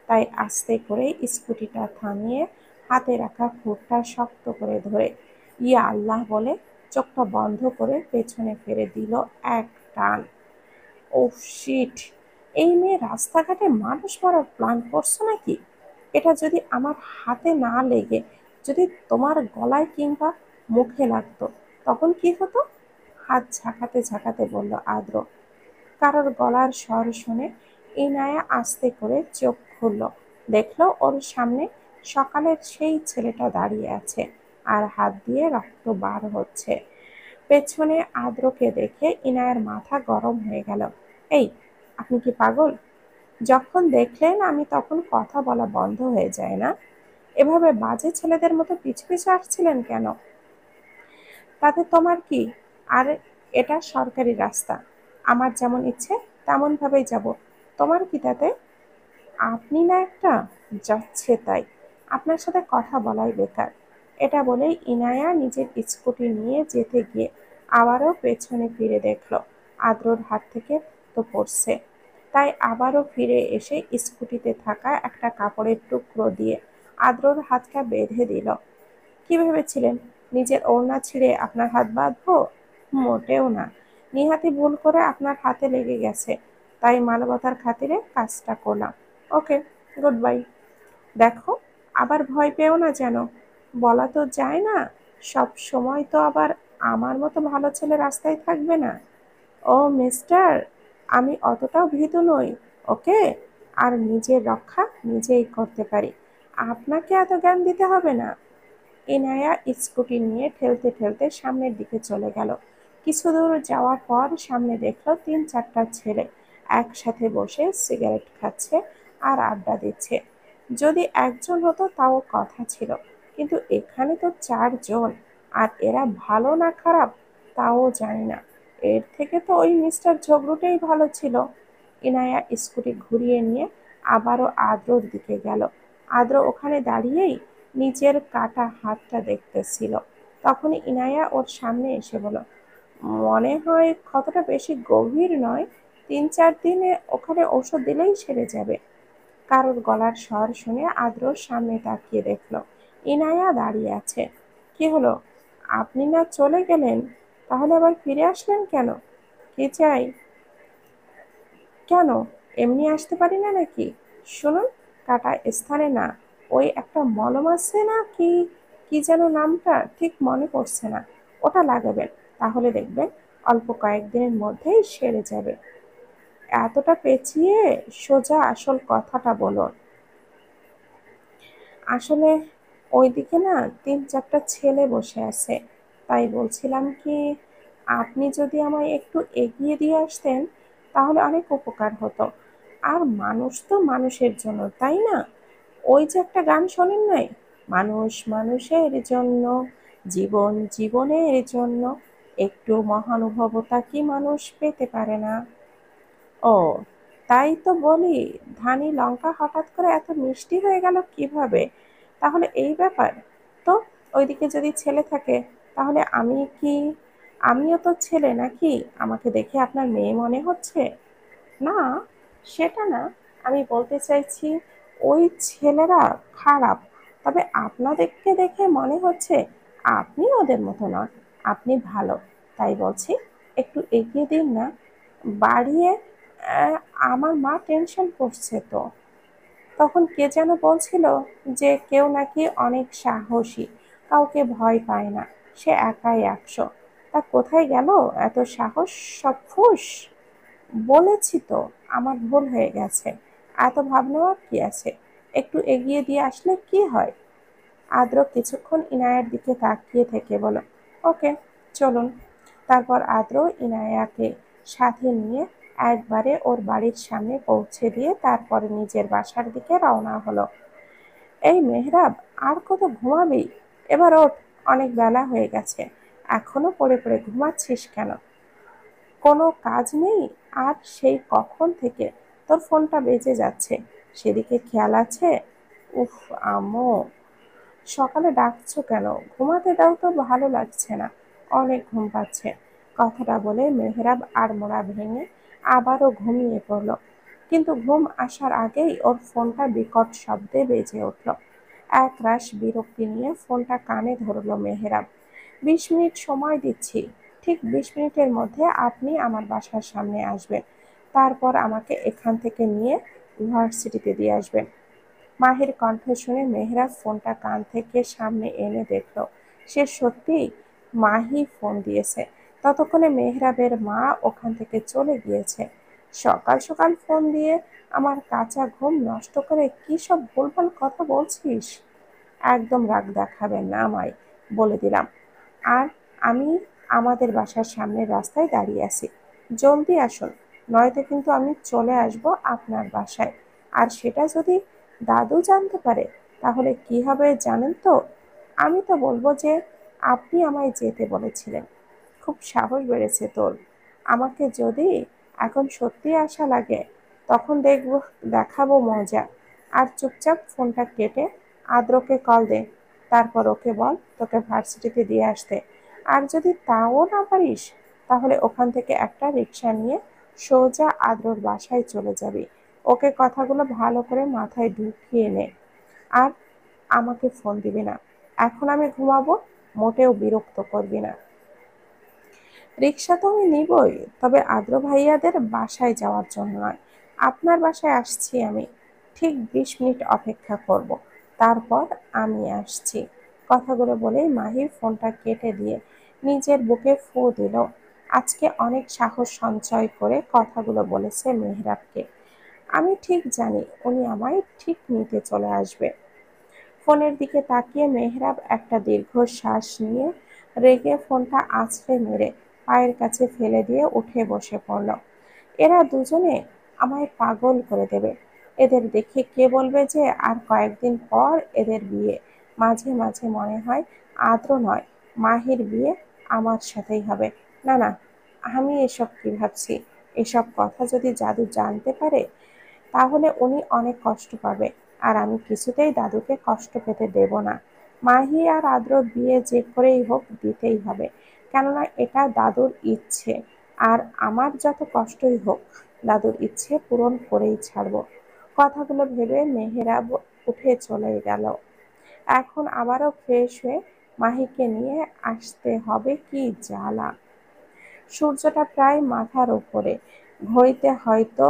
তাই আস্তে করে স্কুটিটা থামিয়ে হাতে রাখা খুঁটটা শক্ত করে ধরে ইয়া আল্লাহ বলে চোখটা বন্ধ করে পেছনে ফিরে দিল এক টান। Oh shit! এই মেয়ে রাস্তাঘাটে মানুষ মারার প্ল্যান করছো নাকি? এটা যদি আমার হাতে না লেগে যদি তোমার গলায় কিংবা মুখে লাগতো তখন কি হতো? হাত ঝাঁকাতে ঝাঁকাতে বলল আদ্র। কারোর গলার স্বর শুনে ইনায়া আস্তে করে চোখ খুলল। দেখলো ওর সামনে সকালের সেই ছেলেটা দাঁড়িয়ে আছে, আর হাত দিয়ে রক্ত বার হচ্ছে। পেছনে আদ্রকে দেখে ইনায়ার মাথা গরম হয়ে গেল। এই, আপনি কি পাগল? যখন দেখলেন আমি তখন কথা বলা বন্ধ হয়ে যায় না? এভাবে বাজে ছেলেদের মতো পিছু পিছু আসছিলেন কেন? তাতে তোমার কি? আর এটা সরকারি রাস্তা, আমার যেমন ইচ্ছে তেমন ভাবেই যাব, তোমার কি তাতে? আপনি না একটা যাচ্ছে তাই, আপনার সাথে কথা বলাই বেকার। এটা বলেই ইনায়া নিজের স্কুটি নিয়ে যেতে গিয়ে আবারও পেছনে ফিরে দেখল আদ্রর হাত থেকে তো পড়ছে, তাই আবারও ফিরে এসে স্কুটিতে থাকা একটা কাপড়ের টুকরো দিয়ে আদ্রর হাতটা বেঁধে দিল। কি ভেবেছিলেন নিজের ওড়না ছিঁড়ে আপনার হাত বাঁধবো? মোটেও না, নিহাতি ভুল করে আপনার হাতে লেগে গেছে, তাই মানবতার খাতিরে কাজটা করলাম। ওকে, গুড বাই। দেখো, আবার ভয় পেও না যেন। বলা তো যায় না, সব সময় তো আবার আমার মতো ভালো ছেলে রাস্তায় থাকবে না। ও মিস্টার, আমি অতটাও ভীতু নই, ওকে? আর নিজের রক্ষা নিজেই করতে পারি, আপনাকে এত জ্ঞান দিতে হবে না। ইনায়া স্কুটি নিয়ে ঠেলতে ঠেলতে সামনের দিকে চলে গেল। কিছু দূর যাওয়ার পর সামনে দেখলো ৩-৪টা ছেলে একসাথে বসে সিগারেট খাচ্ছে আর আড্ডা দিচ্ছে। যদি একজন হতো তাও কথা ছিল, কিন্তু এখানে তো 4 জন, আর এরা ভালো না খারাপ তাও জানি না। এর থেকে তো ওই মিস্টার ঝগড়ুটাই ভালো ছিল। ইনায়া স্কুটি ঘুরিয়ে নিয়ে আবারও আদ্রর দিকে গেল। আদ্র ওখানে দাঁড়িয়েই নিজের কাটা হাতটা দেখতেছিল। তখনই ইনায়া ওর সামনে এসে বলল, মনে হয় ক্ষতটা বেশি গভীর নয়, 3-4 দিনে ওখানে ঔষধ দিলেই সেরে যাবে। কারোর গলার স্বর শুনে আদ্রর সামনে তাকিয়ে দেখল ইনায়া দাঁড়িয়ে আছে। কি হলো, আপনি না চলে গেলেন, তাহলে আবার ফিরে আসলেন কেন? কি চাই? কেন, এমনি আসতে পারি না নাকি? শুনুন, কাটা স্থানে না, ওই একটা মলম আছে না, কি কি যেন নামটা ঠিক মনে পড়ছে না, ওটা লাগাবেন, তাহলে দেখবেন অল্প কয়েকদিনের মধ্যেই সেরে যাবে। এতটা পেঁচিয়ে সোজা আসল কথাটা বলুন। আসলে ওইদিকে না 3-4টা ছেলে বসে আছে, তাই বলছিলাম কি, আপনি যদি আমায় একটু এগিয়ে দিয়ে আসতেন তাহলে অনেক উপকার হতো। আর মানুষ তো মানুষের জন্য, তাই না? ওই যে একটা গান শোনেন নাই, মানুষ মানুষের জন্য, জীবন জীবনের জন্য, একটু মহানুভবতা কি মানুষ পেতে পারে না? ও, তাই তো বলি, ধানি লঙ্কা হঠাৎ করে এত মিষ্টি হয়ে গেল কিভাবে? তাহলে এই ব্যাপার। তো ওইদিকে যদি ছেলে থাকে, তাহলে আমিও তো ছেলে নাকি? আমাকে দেখে আপনার মেয়ে মনে হচ্ছে? না, সেটা না, আমি বলতে চাইছি ওই ছেলেরা খারাপ, তবে আপনাদেরকে দেখে মনে হচ্ছে আপনি ওদের মতো নন, আপনি ভালো। তাই বলছি, একটু এগিয়ে দিন না, বাড়িয়ে। আহ, আমার মা টেনশন করছে তো। তখন কে যেন বলছিল যে কেউ নাকি অনেক সাহসী, কাউকে ভয় পায় না, সে একাই 100। তা কোথায় গেল এত সাহস? সব ফুস। বলেছি তো, আমার ভুল হয়ে গেছে, এত ভাবনাও কি আছে? একটু এগিয়ে দিয়ে আসলে কি হয়? আদ্র কিছুক্ষণ ইনায়ার দিকে তাকিয়ে থেকে বলল, ওকে, চলুন। তারপর আদ্র ইনায়াকে সাথে নিয়ে একবারে ওর বাড়ির সামনে পৌঁছে দিয়ে তারপরে নিজের বাসার দিকে রওনা হলো। এই মেহরাব, আর কত ঘুমাবি? এবার ওঠ, অনেক বেলা হয়ে গেছে, এখনো পড়ে পড়ে ঘুমাচ্ছিস কেন? কোনো কাজ নেই? আর সেই কখন থেকে তোর ফোনটা বেজে যাচ্ছে, সেদিকে খেয়াল আছে? উফ, আম্মু, সকালে ডাকছো কেন? ঘুমাতে দাও তো, ভালো লাগছে না, অনেক ঘুম পাচ্ছে। কথাটা বলে মেহরাব আড়মোড়া ভেঙে আবারও ঘুমিয়ে পড়ল। কিন্তু ঘুম আসার আগেই ওর ফোনটা বিকট শব্দে বেজে উঠল। একরাশ বিরক্তি নিয়ে ফোনটা কানে ধরল মেহরাব। 20 মিনিট সময় দিচ্ছি, ঠিক 20 মিনিটের মধ্যে আপনি আমার বাসার সামনে আসবেন, তারপর আমাকে এখান থেকে নিয়ে ইউনিভার্সিটিতে দিয়ে আসবেন। মাহির কণ্ঠ শুনে মেহরাব ফোনটা কান থেকে সামনে এনে দেখল সে সত্যিই মাহি ফোন দিয়েছে। ততক্ষণে মেহরাবের মা ওখান থেকে চলে গিয়েছে। সকাল সকাল ফোন দিয়ে আমার কাঁচা ঘুম নষ্ট করে কি সব ভুলভাল কথা বলছিস? একদম রাগ দেখাবেন না আমায়, বলে দিলাম। আর আমি আমাদের বাসার সামনের রাস্তায় দাঁড়িয়ে আছি, জলদি আসুন, নয়তো কিন্তু আমি চলে আসব আপনার বাসায়। আর সেটা যদি দাদু জানতে পারে, তাহলে কি হবে জানেন তো? আমি তো বলবো যে আপনি আমায় যেতে বলেছিলেন। খুব সাহস বেড়েছে তোর। আমাকে যদি এখন সত্যি আশা লাগে, তখন দেখাবো মজা। আর চুপচাপ ফোনটা কেটে আদ্রকে কল দে, তারপর ওকে বল তোকে ভার্সিটিতে দিয়ে আসতে। আর যদি তাও না পারিস, তাহলে ওখান থেকে একটা রিক্সা নিয়ে সোজা আদ্রর বাসায় চলে যাবি। ওকে কথাগুলো ভালো করে মাথায় ঢুকিয়ে নে। আর আমাকে ফোন দিবি না, এখন আমি ঘুমাবো, মোটেও বিরক্ত করবি না। রিক্সা তো আমি নিবই, তবে আদ্র ভাইয়াদের বাসায় যাওয়ার জন্য নয়, আপনার বাসায় আসছি আমি। ঠিক 20 মিনিট অপেক্ষা করব, তারপর আমি আসছি। কথাগুলো বলেই মাহির ফোনটা কেটে দিয়ে নিজের বুকে ফু দিল। আজকে অনেক সাহস সঞ্চয় করে কথাগুলো বলেছে মেহরাবকে। আমি ঠিক জানি উনি আমায় ঠিক নিতে চলে আসবে। ফোনের দিকে তাকিয়ে মেহরাব একটা দীর্ঘশ্বাস নিয়ে রেগে ফোনটা আছড়ে মেরে পায়ের কাছে ফেলে দিয়ে উঠে বসে পড়ল। এরা দুজনে আমায় পাগল করে দেবে। এদের দেখে কে বলবে যে আর কয়েকদিন পর এদের বিয়ে। মাঝে মাঝে মনে হয় আদ্র নয়, মাহির বিয়ে আমার সাথেই হবে। না না, আমি এসব কি ভাবছি? এসব কথা যদি জাদু জানতে পারে তাহলে উনি অনেক কষ্ট পাবে, আর আমি কিছুতেই দাদুকে কষ্ট পেতে দেব না। মাহি আর আদ্রর বিয়ে যে করেই হোক দিতেই হবে, কেননা এটা দাদুর ইচ্ছে। আর আমার যত কষ্টই হোক দাদুর ইচ্ছে পূরণ করেই ছাড়বো। কথাগুলো ভেবে মেহেরাব উঠে চলে গেল। এখন আবারও ফ্রেশ হয়ে মাহিকে নিয়ে আসতে হবে, কি জ্বালা। সূর্যটা প্রায় মাথার উপরে, ঘড়িতে হয়তো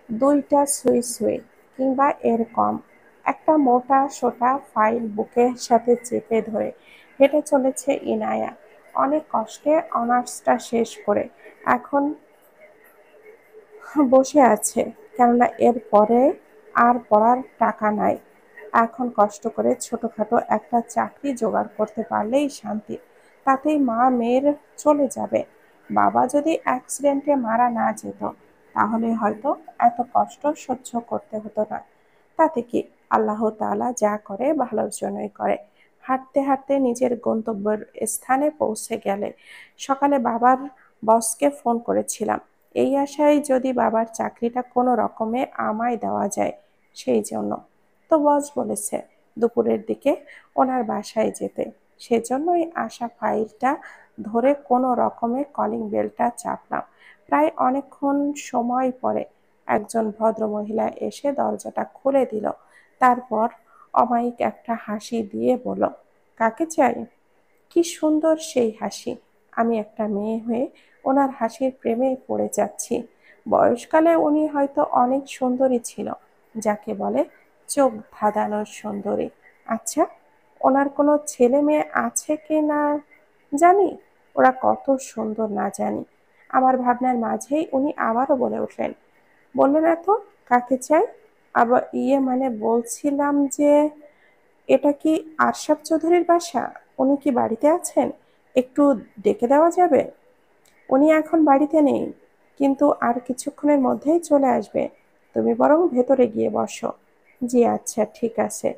2টা সুই সুই কিংবা এর কম। একটা মোটা সোটা ফাইল বুকের সাথে চেপে ধরে হেঁটে চলেছে ইনায়া। অনেক কষ্টে অনার্সটা শেষ করে এখন বসে আছে, কেননা এর পরে আর পড়ার টাকা নাই। এখন কষ্ট করে ছোটখাটো একটা চাকরি জোগাড় করতে পারলেই শান্তি, তাতেই মা মেয়ের চলে যাবে। বাবা যদি অ্যাক্সিডেন্টে মারা না যেত তাহলে হয়তো এত কষ্ট সহ্য করতে হতো না। তাতে কি, আল্লাহ তাআলা যা করে ভালোর জন্যই করে। হাঁটতে হাঁটতে নিজের গন্তব্যের স্থানে পৌঁছে গেলে সকালে বাবার বসকে ফোন করেছিলাম, এই আশায় যদি বাবার চাকরিটা কোনো রকমে আমায় দেওয়া যায় সেই জন্য। তো বস বলেছে দুপুরের দিকে ওনার বাসায় যেতে। সেজন্যই আসা ফাইলটা ধরে কোনো রকমে কলিং বেলটা চাপলাম। প্রায় অনেকক্ষণ সময় পরে একজন ভদ্রমহিলা এসে দরজাটা খুলে দিল। তারপর অমায়িক একটা হাসি দিয়ে বলল, কাকে চাই? কি সুন্দর সেই হাসি! আমি একটা মেয়ে হয়ে ওনার হাসির প্রেমে পড়ে যাচ্ছি। বয়সকালে উনি হয়তো অনেক সুন্দরী ছিল, যাকে বলে চোখ ধাঁধানোর সুন্দরী। আচ্ছা, ওনার কোনো ছেলে মেয়ে আছে কি না জানি, ওরা কত সুন্দর না জানি। আমার ভাবনার মাঝেই উনি আবারও বলে উঠলেন, বললে না তো কাকে চাই? আবার মানে বলছিলাম যে এটা কি আরশাদ চৌধুরীর বাসা? উনি কি বাড়িতে আছেন? একটু ডেকে দেওয়া যাবে? উনি এখন বাড়িতে নেই, কিন্তু আর কিছুক্ষণের মধ্যেই চলে আসবে। তুমি বরং ভেতরে গিয়ে বসো। জি আচ্ছা, ঠিক আছে।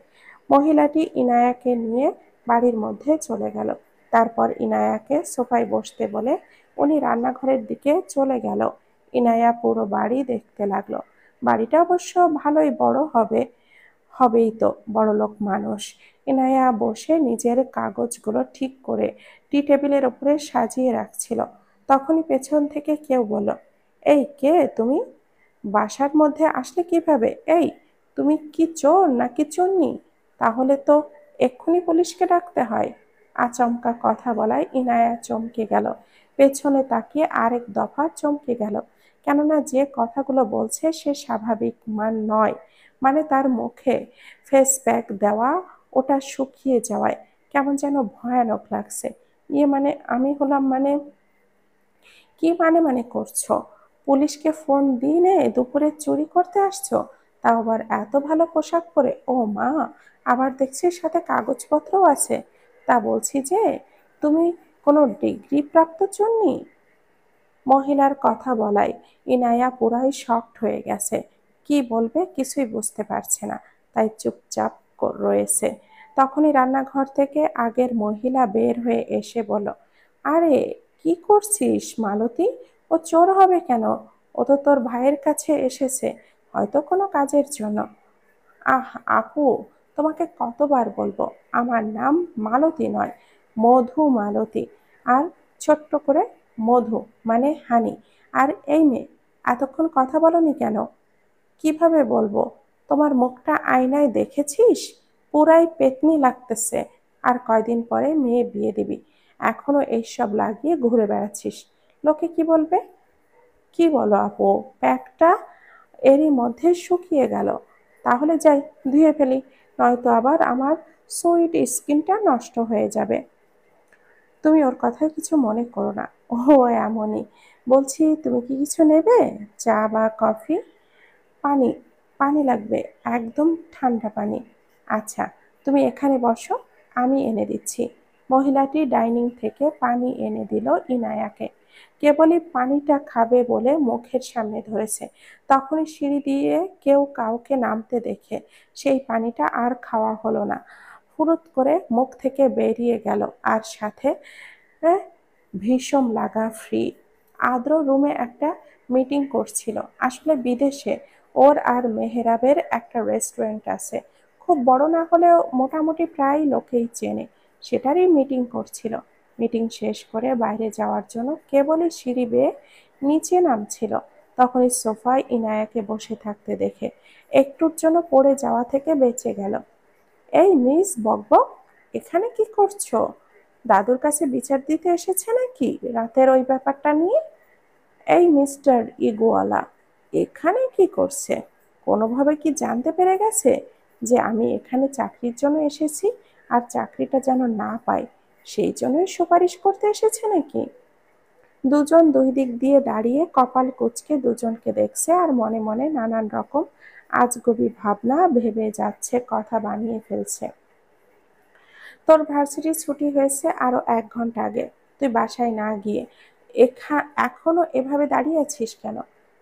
মহিলাটি ইনায়াকে নিয়ে বাড়ির মধ্যে চলে গেল। তারপর ইনায়াকে সোফায় বসতে বলে উনি রান্নাঘরের দিকে চলে গেল। ইনায়া পুরো বাড়ি দেখতে লাগলো। বাড়িটা অবশ্য ভালোই বড় হবে, হবেই তো, বড়লোক মানুষ। ইনায়া বসে নিজের কাগজগুলো ঠিক করে টি টেবিলের উপরে সাজিয়ে রাখছিল। তখনই পেছন থেকে কেউ বলল, এই কে তুমি? বাসার মধ্যে আসলে কিভাবে? এই, তুমি কি চোর নাকি চোরনি? তাহলে তো এক্ষুনি পুলিশকে ডাকতে হয়। আচমকা কথা বলায় ইনায়া চমকে গেল। পেছনে তাকিয়ে আরেক দফা চমকে গেল, কেননা যে কথাগুলো বলছে সে স্বাভাবিক মান নয়। মানে তার মুখে ফেস প্যাক দেওয়া, ওটা শুকিয়ে যাওয়ায় কেমন যেন ভয়ানক লাগছে। মানে আমি হলাম মানে কি মানে করছো? পুলিশকে ফোন দিয়ে দুপুরে চুরি করতে আসছো? তাও আবার এত ভালো পোশাক পরে? ও মা, আবার দেখছি সাথে কাগজপত্রও আছে। তা বলছি যে তুমি কোনো ডিগ্রি প্রাপ্ত চুন্নি? মহিলার কথা বলায় ইনায়া পুরাই শকড হয়ে গেছে। কি বলবে কিছুই বুঝতে পারছে না, তাই চুপচাপ রয়েছে। তখনই রান্নাঘর থেকে আগের মহিলা বের হয়ে এসে বলল, আরে কি করছিস মালতী? ও চোর হবে কেন? ও তো তোর ভাইয়ের কাছে এসেছে, হয়তো কোনো কাজের জন্য। আহ আপু, তোমাকে কতবার বলবো, আমার নাম মালতী নয়, মধু মালতী। আর ছোট্ট করে মধু মানে হানি। আর এই মেয়ে, এতক্ষণ কথা বলনি কেন? কিভাবে বলবো? তোমার মুখটা আয়নায় দেখেছিস? পুরাই পেতনি লাগতেছে। আর কয়দিন পরে মেয়ে বিয়ে দিবি, এখনো এইসব লাগিয়ে ঘুরে বেড়াচ্ছিস। লোকে কি বলবে? কি বলো আপু, প্যাকটা এরই মধ্যে শুকিয়ে গেল। তাহলে যাই ধুয়ে ফেলি, নয়তো আবার আমার সুইট স্কিনটা নষ্ট হয়ে যাবে। তুমি ওর কথায় কিছু মনে করো না, ও এমনই। বলছি তুমি কি কিছু নেবে? চা বা কফি? পানি, পানি লাগবে, একদম ঠান্ডা পানি। আচ্ছা, তুমি এখানে বসো, আমি এনে দিচ্ছি। মহিলাটি ডাইনিং থেকে পানি এনে দিল ইনায়াকে। কেবলই পানিটা খাবে বলে মুখের সামনে ধরেছে, তখনই সিঁড়ি দিয়ে কেউ কাউকে নামতে দেখে সেই পানিটা আর খাওয়া হলো না। ফুরুত করে মুখ থেকে বেরিয়ে গেল, আর সাথে ভীষণ লাগা ফ্রি। আদ্র রুমে একটা মিটিং করছিল। আসলে বিদেশে ওর আর মেহেরাবের একটা রেস্টুরেন্ট আছে, খুব বড় না হলেও মোটামুটি প্রায় লোকেই চেনে। সেটারই মিটিং করছিল। মিটিং শেষ করে বাইরে যাওয়ার জন্য কেবলই সিঁড়ি বেয়ে নিচে নামছিল, তখনই সোফায় ইনায়াকে বসে থাকতে দেখে একটুর জন্য পড়ে যাওয়া থেকে বেঁচে গেল। এই মিস বকবক, এখানে কি করছো? দাদুর কাছে বিচার দিতে এসেছে নাকি রাতের ওই ব্যাপারটা নিয়ে? এই মিস্টার ইগোয়ালা এখানে কি করছে? কোনোভাবে কি জানতে পেরে গেছে যে আমি এখানে চাকরির জন্য এসেছি, আর চাকরিটা যেন না পাই সেই জন্যই সুপারিশ করতে এসেছে নাকি? দুজন দুই দিক দিয়ে দাঁড়িয়ে কপাল কুঁচকে দুজনকে দেখছে আর মনে মনে নানান রকম আজগুবি ভাবনা ভেবে যাচ্ছে, কথা বানিয়ে ফেলছে। তোর ভার্সিটির ছুটি হয়েছে আরো 1 ঘন্টা আগে। তুই বাসায় না গিয়ে এখনো এভাবে দাঁড়িয়ে আছিস কেন?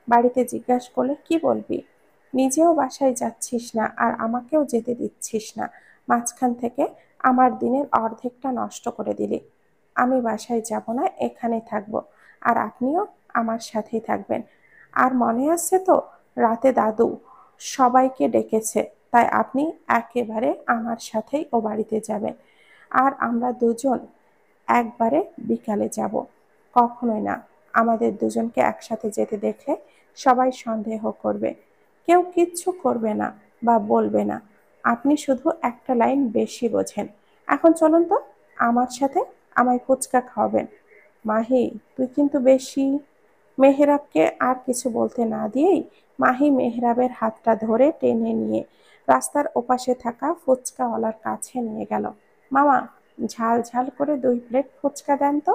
বাড়িতে জিজ্ঞাসা করলে কি বলবি? নিজেও বাসায় যাচ্ছিস না আর আমাকেও যেতে দিচ্ছিস না। মাঝখান থেকে আমার দিনের অর্ধেকটা নষ্ট করে দিলি। আমি বাসায় যাব না, এখানে থাকবো। আর আপনিও আমার সাথেই থাকবেন। আর মনে আছে তো, রাতে দাদু সবাইকে ডেকেছে, তাই আপনি একেবারে আমার সাথেই ও বাড়িতে যাবেন। আর আমরা দুজন একবারে বিকালে যাব। কখনোই না। আমাদের দুজনকে একসাথে যেতে দেখলে সবাই সন্দেহ করবে। কেউ কিচ্ছু করবে না বা বলবে না। আপনি শুধু একটা লাইন বেশি বোঝেন। এখন চলুন তো আমার সাথে, আমায় ফুচকা খাওয়াবেন। মাহি, তুই কিন্তু বেশি। মেহেরাবকে আর কিছু বলতে না দিয়েই মাহি মেহেরাবের হাতটা ধরে টেনে নিয়ে রাস্তার ওপাশে থাকা ফুচকাওয়ালার কাছে নিয়ে গেল। মামা, ঝাল ঝাল করে 2 প্লেট ফুচকা দেন তো।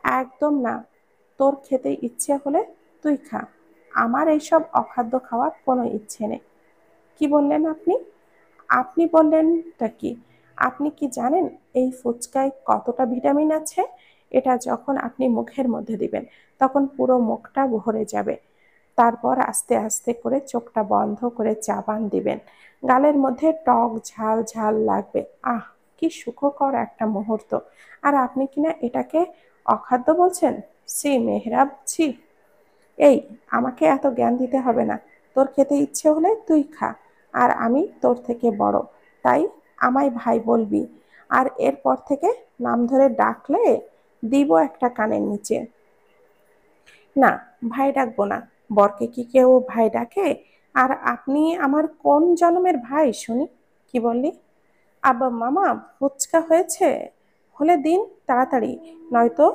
একদম না, তোর খেতে ইচ্ছে হলে তুই খা, আমার এইসব অখাদ্য খাওয়ার কোনো ইচ্ছে নেই। কি বললেন আপনি? আপনি বললেনটা কি? আপনি কি জানেন এই ফুচকায় কতটা ভিটামিন আছে? এটা যখন আপনি মুখের মধ্যে দিবেন তখন পুরো মুখটা ভরে যাবে। তারপর আস্তে আস্তে করে চোখটা বন্ধ করে চাবান দিবেন। গালের মধ্যে টক ঝাল ঝাল লাগবে। আহ, কি সুখকর একটা মুহূর্ত! আর আপনি কিনা এটাকে অখাদ্য বলছেন? ছি মেহরাব, ছি। এই, আমাকে এত জ্ঞান দিতে হবে না। তোর খেতে ইচ্ছে হলে তুই খা। আর আমি তোর থেকে বড়, তাই আমায় ভাই বলবি। আর এরপর থেকে নাম ধরে ডাকলে দিব একটা কানের নিচে। না, ভাই ডাকবো না। বরকে কি কেউ ভাই ডাকে? আর আপনি আমার কোন জন্মের ভাই শুনি? কি বললি? আব্বা মামা, ফুচকা হয়েছে? হলে দিন তাড়াতাড়ি, নয়তো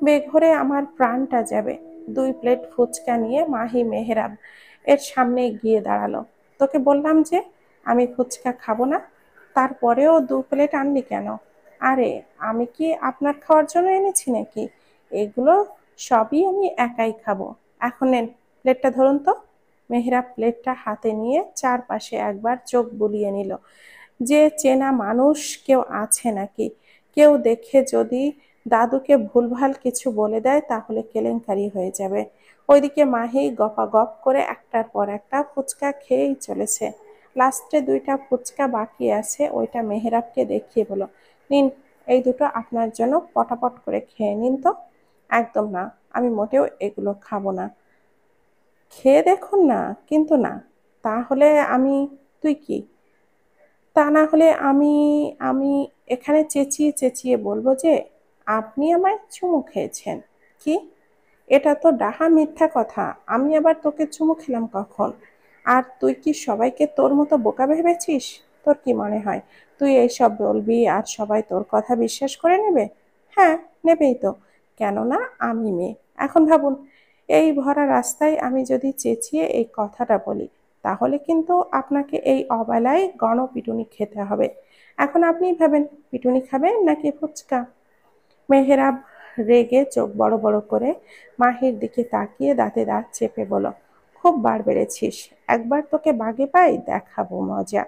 বেঘোরে আমার প্রাণটা যাবে। 2 প্লেট ফুচকা নিয়ে মাহি মেহরাব এর সামনে গিয়ে দাঁড়ালো। তোকে বললাম যে আমি ফুচকা খাবো না, তারপরেও 2 প্লেট আনলি কেন? আরে, আমি কি আপনার খাওয়ার জন্য এনেছি নাকি? এগুলো সবই আমি একাই খাবো। এখন নেন, প্লেটটা ধরুন তো। মেহরাব প্লেটটা হাতে নিয়ে চারপাশে একবার চোখ বুলিয়ে নিল, যে চেনা মানুষ কেউ আছে নাকি। কেউ দেখে যদি দাদুকে ভুলভাল কিছু বলে দেয় তাহলে কেলেঙ্কারি হয়ে যাবে। ওইদিকে মাহি গপাগপ করে একটার পর একটা ফুচকা খেয়েই চলেছে। লাস্টে 2টা ফুচকা বাকি আছে, ওইটা মেহেরাবকে দেখিয়ে বলো, নিন, এই দুটো আপনার জন্য, পটাপট করে খেয়ে নিন তো। একদম না, আমি মোটেও এগুলো খাবো না। খেয়ে দেখুন না। কিন্তু না, তাহলে আমি, তুই কি, তা না হলে আমি আমি এখানে চেঁচিয়ে চেঁচিয়ে বলবো যে আপনি আমায় চুমু খেয়েছেন। কি? এটা তো ডাহা মিথ্যা কথা। আমি আবার তোকে চুমু খেলাম কখন? আর তুই কি সবাইকে তোর মতো বোকা ভেবেছিস? তোর কি মনে হয় তুই এইসব বলবি আর সবাই তোর কথা বিশ্বাস করে নেবে? হ্যাঁ, নেবেই তো। কেননা আমি মেয়ে। এখন ভাবুন, এই ভরা রাস্তায় আমি যদি চেঁচিয়ে এই কথাটা বলি, তাহলে কিন্তু আপনাকে এই অবেলায় গণপিটুনি খেতে হবে। এখন আপনিই ভাবেন, পিটুনি খাবেন নাকি ফুচকা? মেহেরাব রেগে চোখ বড় বড় করে মাহির দিকে তাকিয়ে দাঁতে দাঁত চেপে বলল, খুব বার বেড়েছিস। একবার তোকে বাগে পাই, দেখাবো মজা।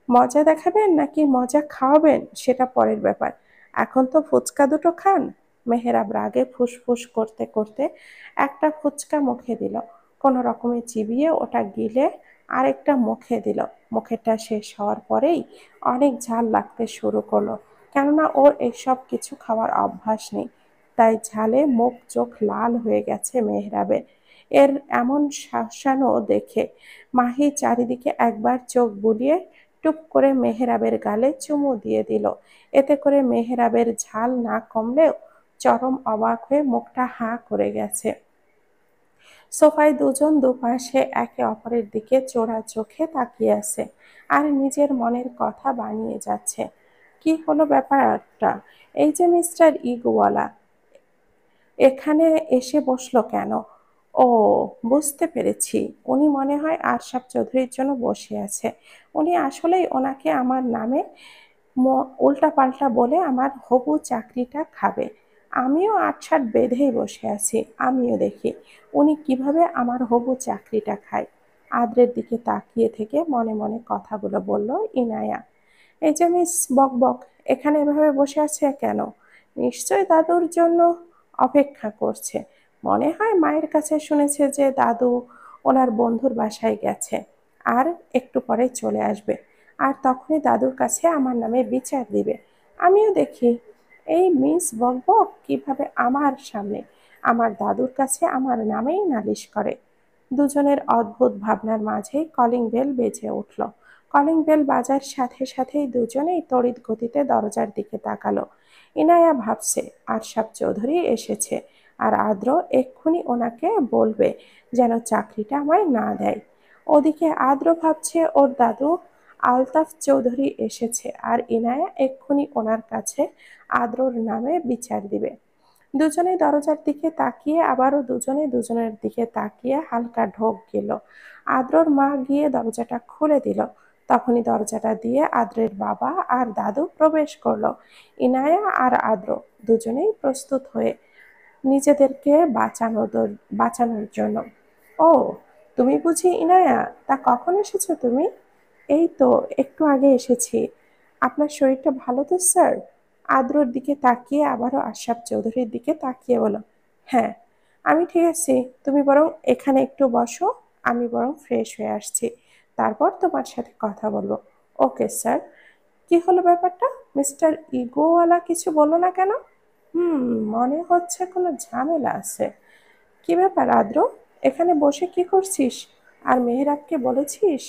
মজা দেখাবেন নাকি মজা খাওয়াবেন সেটা পরের ব্যাপার। এখন তো ফুচকা দুটো খান। মেহেরাব রাগে ফুসফুস করতে করতে একটা ফুচকা মুখে দিল। কোনো রকমে চিবিয়ে ওটা গিলে আরেকটা মুখে দিল। মুখেরটা শেষ হওয়ার পরেই অনেক ঝাল লাগতে শুরু করলো, কেননা ওর এইসব কিছু খাওয়ার অভ্যাস নেই। তাই ঝালে মুখ চোখ লাল হয়ে গেছে মেহরাবের। এর এমন শাসানো দেখে মাহি চারিদিকে একবার চোখ বুলিয়ে টুপ করে মেহরাবের গালে চুমু দিয়ে দিল। এতে করে মেহরাবের ঝাল না কমলেও চরম অবাক হয়ে মুখটা হাঁ করে গেছে। সোফায় দুজন দুপাশে একে অপরের দিকে চোরা চোখে তাকিয়ে আছে আর নিজের মনের কথা বানিয়ে যাচ্ছে। কি হলো ব্যাপারটা? এই যে মিস্টার ইগওয়ালা এখানে এসে বসলো কেন? ও, বুঝতে পেরেছি, উনি মনে হয় আরশাদ চৌধুরীর জন্য বসে আছে। উনি আসলেই ওনাকে আমার নামে উল্টাপাল্টা বলে আমার হবু চাকরিটা খাবে। আমিও আটসাট বেঁধেই বসে আছি, আমিও দেখি উনি কিভাবে আমার হবু চাকরিটা খায়। আদ্রের দিকে তাকিয়ে থেকে মনে মনে কথাগুলো বলল ইনায়া। এই যে মিস বকবক এখানে এভাবে বসে আছে কেন? নিশ্চয় দাদুর জন্য অপেক্ষা করছে। মনে হয় মায়ের কাছে শুনেছে যে দাদু ওনার বন্ধুর বাসায় গেছে আর একটু পরে চলে আসবে, আর তখনই দাদুর কাছে আমার নামে বিচার দিবে। আমিও দেখি এই মিস বকবক কিভাবে আমার সামনে আমার দাদুর কাছে আমার নামেই নালিশ করে। দুজনের অদ্ভুত ভাবনার মাঝেই কলিং বেল বেজে উঠল। কলিং বেল বাজার সাথে সাথেই দুজনেই তড়িৎ গতিতে দরজার দিকে তাকালো। ইনায়া ভাবছে আরশাদ চৌধুরী এসেছে আর আদ্র এক্ষুনি ওনাকে বলবে যেন চাকরিটা আমায় না দেয়। ওদিকে আদ্র ভাবছে ওর দাদু আলতাফ চৌধুরী এসেছে আর ইনায়া এক্ষুনি ওনার কাছে আদ্রর নামে বিচার দিবে। দুজনেই দরজার দিকে তাকিয়ে আবারও দুজনে দুজনের দিকে তাকিয়ে হালকা ঢোক গেল। আদ্রর মা গিয়ে দরজাটা খুলে দিল। তখনই দরজাটা দিয়ে আদ্রের বাবা আর দাদু প্রবেশ করলো। ইনায়া আর আদ্র দুজনেই প্রস্তুত হয়ে নিজেদেরকে বাঁচানোর জন্য। ও, তুমি বুঝি ইনায়া? তা কখন এসেছো তুমি? এই তো একটু আগে এসেছি। আপনার শরীরটা ভালো তো স্যার? আদ্রর দিকে তাকিয়ে আবারও আশরাফ চৌধুরীর দিকে তাকিয়ে বলো, হ্যাঁ আমি ঠিক আছি, তুমি বরং এখানে একটু বসো, আমি বরং ফ্রেশ হয়ে আসছি, তারপর তোমার সাথে কথা বলবো। Okay sir. কি হলো ব্যাপারটা? মিস্টার ইগোওয়ালা কিছু বললো না কেন? হুম, মনে হচ্ছে কোনো ঝামেলা আছে। কি ব্যাপার আদ্র, এখানে বসে কি করছিস? আর মেহেরাবকে বলেছিস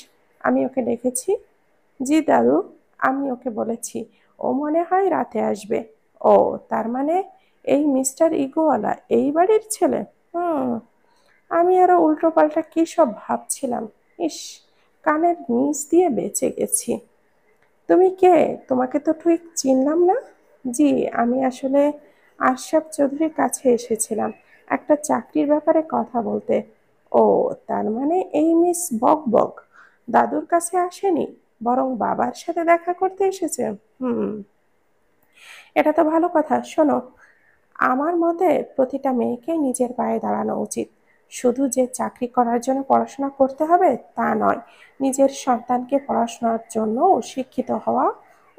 আমি ওকে ডেকেছি? জি দাদু, আমি ওকে বলেছি, ও মনে হয় রাতে আসবে। ও, তার মানে এই মিস্টার ইগোওয়ালা এই বাড়ির ছেলে? হুম, আমি আরো উল্টোপাল্টা কি সব ভাবছিলাম। ইস, কানের নিচ দিয়ে বেঁচে গেছি। তুমি কে? তোমাকে তো ঠিক চিনলাম না। জি, আমি আসলে আশরাফ চৌধুরীর কাছে এসেছিলাম একটা চাকরির ব্যাপারে কথা বলতে। ও, তার মানে এই মিস বকবক দাদুর কাছে আসেনি, বরং বাবার সাথে দেখা করতে এসেছে। হুম, এটা তো ভালো কথা। শোনো, আমার মতে প্রতিটা মেয়েকে নিজের পায়ে দাঁড়ানো উচিত। শুধু যে চাকরি করার জন্য পড়াশোনা করতে হবে তা নয়, নিজের সন্তানকে পড়াশোনার জন্য শিক্ষিত হওয়া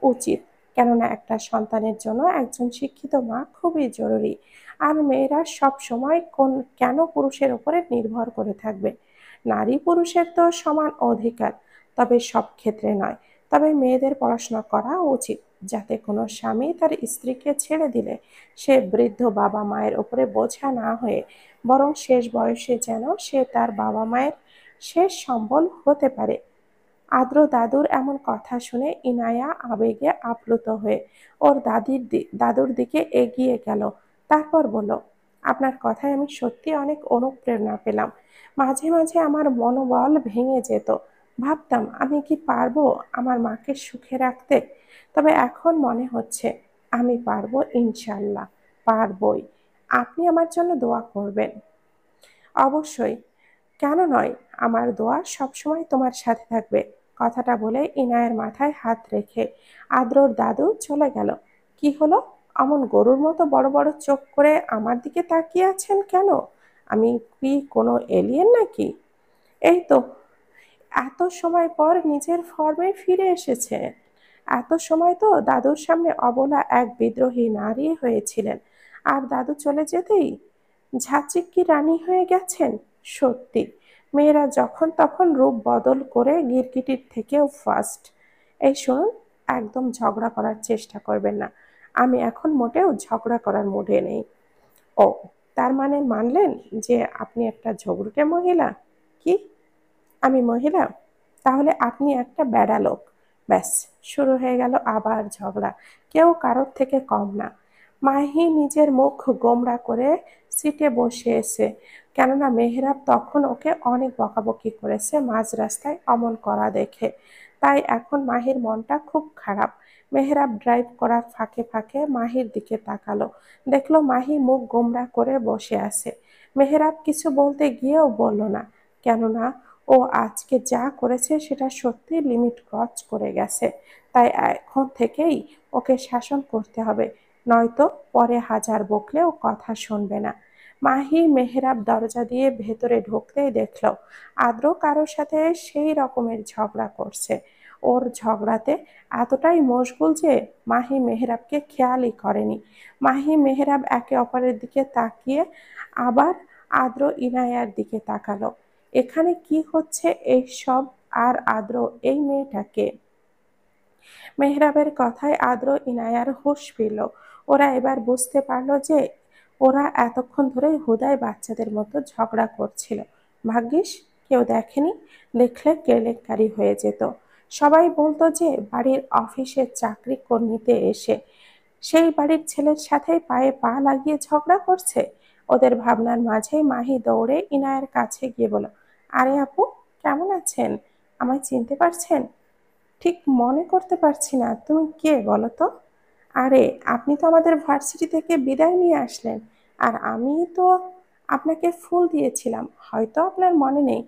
উচিত। কেননা একটা সন্তানের জন্য একজন শিক্ষিত মা খুবই জরুরি। আর মেয়েরা সব সময় কেন পুরুষের উপরে নির্ভর করে থাকবে? নারী পুরুষের তো সমান অধিকার, তবে সব ক্ষেত্রে নয়। তবে মেয়েদের পড়াশোনা করা উচিত, যাতে কোনো স্বামী তার স্ত্রীকে ছেড়ে দিলে সে বৃদ্ধ বাবা মায়ের উপরে বোঝা না হয়ে বরং শেষ বয়সে যেন সে তার বাবা মায়ের শেষ সম্বল হতে পারে। আদ্র দাদুর এমন কথা শুনে ইনায়া আবেগে আপ্লুত হয়ে ওর দাদুর দিকে এগিয়ে গেল। তারপর বলল, আপনার কথায় আমি সত্যি অনেক অনুপ্রেরণা পেলাম। মাঝে মাঝে আমার মনোবল ভেঙে যেত, ভাবতাম আমি কি পারবো আমার মাকে সুখে রাখতে। তবে এখন মনে হচ্ছে আমি পারবো, ইনশাল্লাহ পারবই। আপনি আমার জন্য দোয়া করবেন। অবশ্যই, কেন নয়, আমার দোয়া সবসময় তোমার সাথে থাকবে। কথাটা বলে ইনায়ের মাথায় হাত রেখে আদ্রর দাদু চলে গেল। কি হলো? অমন গরুর মতো বড় বড় চোখ করে আমার দিকে তাকিয়ে আছেন কেন? আমি কি কোনো এলিয়েন নাকি? এই তো, এত সময় পর নিজের ফর্মে ফিরে এসেছে। এত সময় তো দাদুর সামনে অবলা এক বিদ্রোহী নারী হয়েছিলেন, আর দাদু চলে যেতেই ঝাঁচিক্কি রানী হয়ে গেছেন। সত্যি, মেয়েরা যখন তখন রূপ বদল করে গিরগিটির থেকেও ফাস্ট। এই শুনুন, একদম ঝগড়া করার চেষ্টা করবেন না। আমি এখন মোটেও ঝগড়া করার মুডে নেই। ও, তার মানে মানলেন যে আপনি একটা ঝগড়ুটে মহিলা? কি, আমি মহিলা? তাহলে আপনি একটা বেড়া লোক। ব্যাস, শুরু হয়ে গেল আবার ঝগড়া। কেউ কারোর থেকে কম না। মাহি নিজের মুখ গোমড়া করে সিটে বসে এসে, কেননা মেহরাব তখন ওকে অনেক বকাবকি করেছে মাঝ রাস্তায় অমন করা দেখে। তাই এখন মাহির মনটা খুব খারাপ। মেহরাব ড্রাইভ করার ফাঁকে ফাঁকে মাহির দিকে তাকালো, দেখলো মাহি মুখ গোমড়া করে বসে আছে। মেহরাব কিছু বলতে গিয়েও বলল না, কেননা ও আজকে যা করেছে সেটা সত্যি লিমিট ক্রস করে গেছে। তাই এখন থেকেই ওকে শাসন করতে হবে, নয়তো পরে হাজার বকলেও কথা শুনবে না। মাহি মেহরাব দরজা দিয়ে ভেতরে ঢুকতেই দেখলো আদ্র কারোর সাথে সেই রকমের ঝগড়া করছে। ওর ঝগড়াতে এতটাই মশগুল যে মাহি মেহরাবকে খেয়ালই করেনি। মাহি মেহরাব একে অপরের দিকে তাকিয়ে আবার আদ্র ইনায়ার দিকে তাকালো। এখানে কি হচ্ছে এইসব? আর আদ্র এই মেয়েটাকে? মেহরাবের কথায় আদ্র ইনায়ার হুঁশ ফিরল। ওরা এবার বুঝতে পারল যে ওরা এতক্ষণ ধরে হুদায় বাচ্চাদের মতো ঝগড়া করছিল। ভাগ্যিস কেউ দেখেনি, দেখলে কেলেঙ্কারি হয়ে যেত। সবাই বলতো যে বাড়ির অফিসে চাকরি নিতে এসে সেই বাড়ির ছেলের সাথে পায়ে পা লাগিয়ে ঝগড়া করছে। ওদের ভাবনার মাঝেই মাহি দৌড়ে ইনায়ের কাছে গিয়ে বলল, আরে আপু, কেমন আছেন? আমায় চিনতে পারছেন? ঠিক মনে করতে পারছি না, তুমি কে বলো তো? আরে, আপনি তো আমাদের ভার্সিটি থেকে বিদায় নিয়ে আসলেন, আর আমি তো আপনাকে ফুল দিয়েছিলাম, হয়তো আপনার মনে নেই।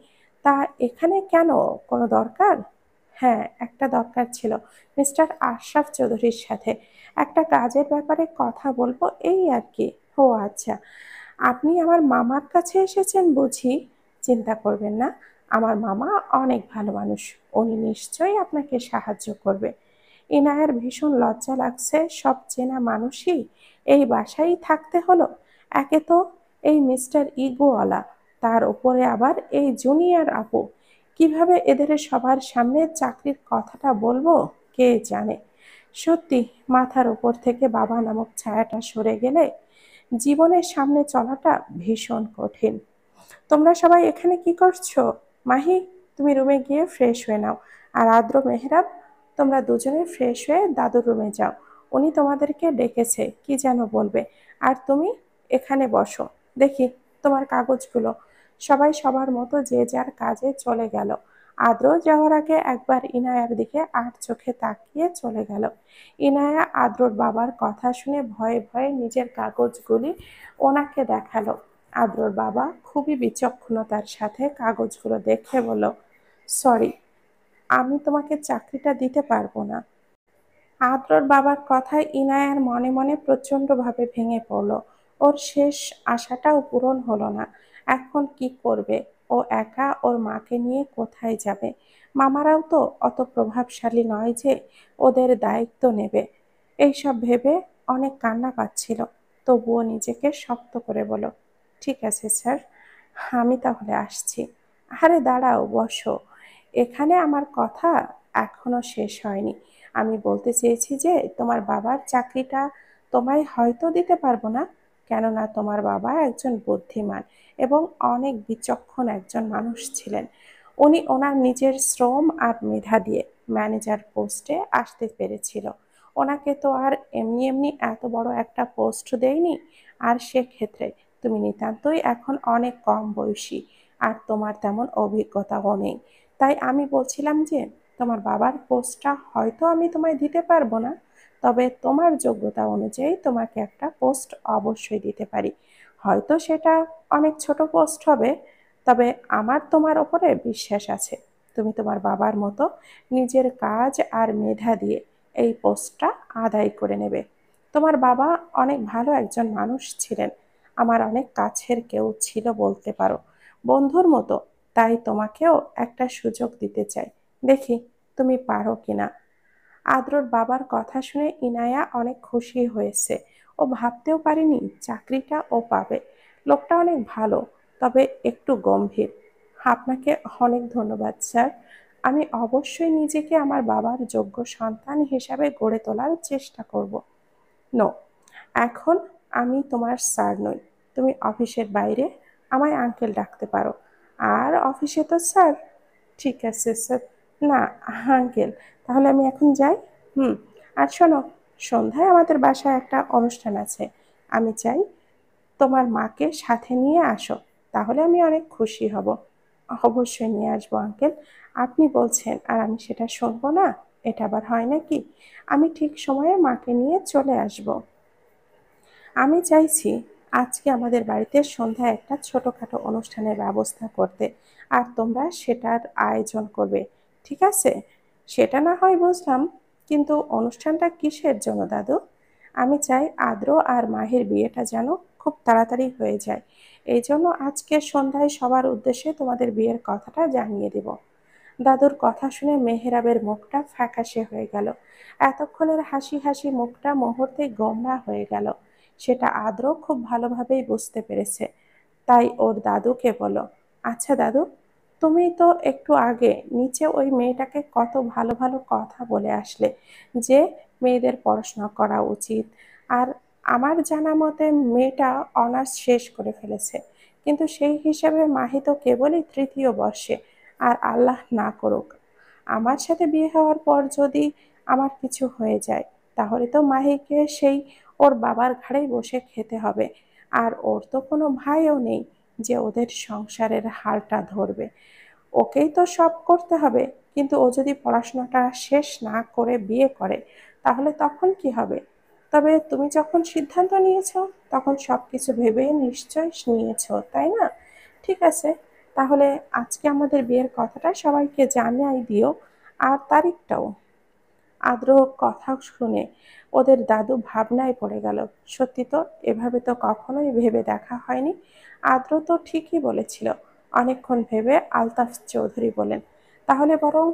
তা এখানে কেন, কোনো দরকার? হ্যাঁ, একটা দরকার ছিল মিস্টার আশরাফ চৌধুরীর সাথে। একটা কাজের ব্যাপারে কথা বলবো, এই আর কি। ও আচ্ছা, আপনি আমার মামার কাছে এসেছেন বুঝি? চিন্তা করবেন না, আমার মামা অনেক ভালো মানুষ, উনি নিশ্চয়ই আপনাকে সাহায্য করবে। ইনায়ার ভীষণ লজ্জা লাগছে, সব চেনা মানুষই এই বাসায় থাকতে হলো। একে তো এই মিস্টার ইগোওয়ালা, তার উপরে আবার এই জুনিয়র আপু। কিভাবে এদের সবার সামনে চাকরির কথাটা বলবো কে জানে। সত্যি, মাথার উপর থেকে বাবা নামক ছায়াটা সরে গেলে জীবনের সামনে চলাটা ভীষণ কঠিন। তোমরা সবাই এখানে কি করছো? মাহি, তুমি রুমে গিয়ে ফ্রেশ হয়ে নাও। আর আদ্র, মেহরাব, তোমরা দুজনে ফ্রেশ হয়ে দাদুর রুমে যাও। উনি তোমাদেরকে ডেকেছে, কি যেন বলবে। আর তুমি এখানে বসো, দেখি তোমার কাগজগুলো। সবাই সবার মতো যে যার কাজে চলে গেল। আদ্র যাওয়ার আগে একবার ইনায়ার দিকে আর চোখে তাকিয়ে চলে গেল। ইনায়া আদ্রর বাবার কথা শুনে ভয়ে ভয়ে নিজের কাগজগুলি ওনাকে দেখালো। আদ্রর বাবা খুবই বিচক্ষণতার সাথে কাগজগুলো দেখে বলল, সরি, আমি তোমাকে চাকরিটা দিতে পারবো না। আদ্রর বাবার কথায় ইনায়ার মনে মনে প্রচণ্ডভাবে ভেঙে পড়ল। ওর শেষ আশাটাও পূরণ হলো না। এখন কি করবে? ও একা ওর মাকে নিয়ে কোথায় যাবে? মামারাও তো অত প্রভাবশালী নয় যে ওদের দায়িত্ব নেবে। এইসব ভেবে অনেক কান্না পাচ্ছিল। তবুও নিজেকে শক্ত করে বলল, ঠিক আছে স্যার, আমি তাহলে আসছি। আরে দাঁড়াও, বসো। এখানে আমার কথা এখনো শেষ হয়নি। আমি বলতে চেয়েছি যে তোমার বাবার চাকরিটা তোমায় হয়তো দিতে পারবো না, কেননা তোমার বাবা একজন বুদ্ধিমান এবং অনেক বিচক্ষণ একজন মানুষ ছিলেন। উনি ওনার নিজের শ্রম আর মেধা দিয়ে ম্যানেজার পোস্টে আসতে পেরেছিল। ওনাকে তো আর এমনি এমনি এত বড় একটা পোস্ট দেয়নি। আর সেক্ষেত্রে তুমি নিতান্তই এখন অনেক কম বয়সী, আর তোমার তেমন অভিজ্ঞতাও নেই। তাই আমি বলছিলাম যে তোমার বাবার পোস্টটা হয়তো আমি তোমায় দিতে পারবো না, তবে তোমার যোগ্যতা অনুযায়ী তোমাকে একটা পোস্ট অবশ্যই দিতে পারি। হয়তো সেটা অনেক ছোট পোস্ট হবে, তবে আমার তোমার ওপরে বিশ্বাস আছে। তুমি তোমার বাবার মতো নিজের কাজ আর মেধা দিয়ে এই পোস্টটা আদায় করে নেবে। তোমার বাবা অনেক ভালো একজন মানুষ ছিলেন, আমার অনেক কাছের কেউ ছিল বলতে পারো, বন্ধুর মতো। তাই তোমাকেও একটা সুযোগ দিতে চাই, দেখি তুমি পারো কিনা। আদ্রর বাবার কথা শুনে ইনায়া অনেক খুশি হয়েছে। ও ভাবতেও পারেনি চাকরিটা ও পাবে। লোকটা অনেক ভালো, তবে একটু গম্ভীর। আপনাকে অনেক ধন্যবাদ স্যার, আমি অবশ্যই নিজেকে আমার বাবার যোগ্য সন্তান হিসাবে গড়ে তোলার চেষ্টা করব। নো, এখন আমি তোমার স্যার নই, তুমি অফিসের বাইরে আমায় আঙ্কেল ডাকতে পারো, আর অফিসে তো স্যার। ঠিক আছে স্যার। না, আঙ্কেল। তাহলে আমি এখন যাই। হুম। আর শোনো, সন্ধ্যায় আমাদের বাসায় একটা অনুষ্ঠান আছে। আমি চাই তোমার মাকে সাথে নিয়ে আসো, তাহলে আমি অনেক খুশি হব। অবশ্যই নিয়ে আসবো আঙ্কেল। আপনি বলছেন আর আমি সেটা শুনবো না? এটা আবার হয় নাকি? আমি ঠিক সময়ে মাকে নিয়ে চলে আসব। আমি চাইছি আজকে আমাদের বাড়িতে সন্ধ্যায় একটা ছোটখাটো অনুষ্ঠানের ব্যবস্থা করতে, আর তোমরা সেটার আয়োজন করবে। ঠিক আছে? সেটা না হয় বুঝলাম, কিন্তু অনুষ্ঠানটা কিসের জন্য দাদু? আমি চাই আদ্র আর মাহির বিয়েটা যেন খুব তাড়াতাড়ি হয়ে যায়। এই জন্য আজকে সন্ধ্যায় সবার উদ্দেশ্যে তোমাদের বিয়ের কথাটা জানিয়ে দেব। দাদুর কথা শুনে মেহেরাবের মুখটা ফ্যাকাশে হয়ে গেল। এতক্ষণের হাসি হাসি মুখটা মুহূর্তেই গোমড়া হয়ে গেল। সেটা আদ্র খুব ভালোভাবেই বুঝতে পেরেছে। তাই ওর দাদুকে বলল, আচ্ছা দাদু, তুমি তো একটু আগে নিচে ওই মেয়েটাকে কত ভালো ভালো কথা বলে আসলে যে মেয়েদের পড়াশোনা করা উচিত। আর আমার জানা মতে মেয়েটা অনার্স শেষ করে ফেলেছে, কিন্তু সেই হিসাবে মাহি তো কেবলই তৃতীয় বর্ষে। আর আল্লাহ না করুক, আমার সাথে বিয়ে হওয়ার পর যদি আমার কিছু হয়ে যায়, তাহলে তো মাহিকে সেই ওর বাবার ঘাড়েই বসে খেতে হবে। আর ওর তো কোনো ভাইও নেই যে ওদের সংসারের হালটা ধরবে। ওকেই তো সব করতে হবে। কিন্তু ও যদি পড়াশোনাটা শেষ না করে বিয়ে করে, তাহলে তখন কি হবে? তবে তুমি যখন সিদ্ধান্ত নিয়েছো, তখন সবকিছু ভেবে নিশ্চয় নিয়েছো, তাই না? ঠিক আছে, তাহলে আজকে আমাদের বিয়ের কথাটা সবাইকে জানাই দিও, আর তারিখটাও। আদ্রর কথা শুনে ওদের দাদু ভাবনায় পড়ে গেল। সত্যি তো, এভাবে তো কখনোই ভেবে দেখা হয়নি। আদ্র তো ঠিকই বলেছিল। অনেকক্ষণ ভেবে আলতাফ চৌধুরী বলেন, তাহলে বরং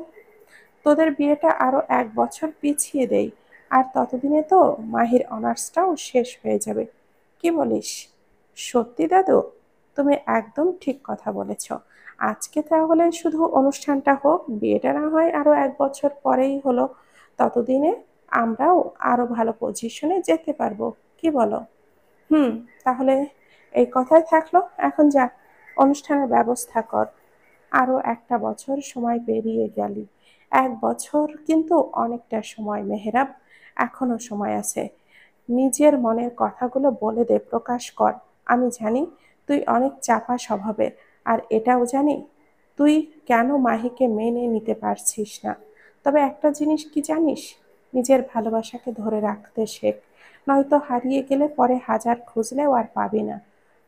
তোদের বিয়েটা আরো 1 বছর পিছিয়ে দেই। আর ততদিনে তো মাহির অনার্সটাও শেষ হয়ে যাবে। কি বলিস? সত্যি দাদু, তুমি একদম ঠিক কথা বলেছ। আজকে তাহলে শুধু অনুষ্ঠানটা হোক, বিয়েটা না হয় আরো 1 বছর পরেই হলো। ততদিনে আমরাও আরো ভালো পজিশনে যেতে পারবো। কি বলো? হুম। তাহলে এই কথাই থাকলো। এখন যা, অনুষ্ঠানের ব্যবস্থা কর। আরো 1টা বছর সময় পেরিয়ে গেলি। 1 বছর কিন্তু অনেকটা সময় মেহেরাব। এখনো সময় আছে। নিজের মনের কথাগুলো বলে দে, প্রকাশ কর। আমি জানি তুই অনেক চাপা স্বভাবের, আর এটাও জানি তুই কেন মাহিকে মেনে নিতে পারছিস না। তবে একটা জিনিস কি জানিস? নিজের ভালোবাসাকে ধরে রাখতে শেখ, নয়তো হারিয়ে গেলে পরে হাজার খুঁজলেও আর পাবি না।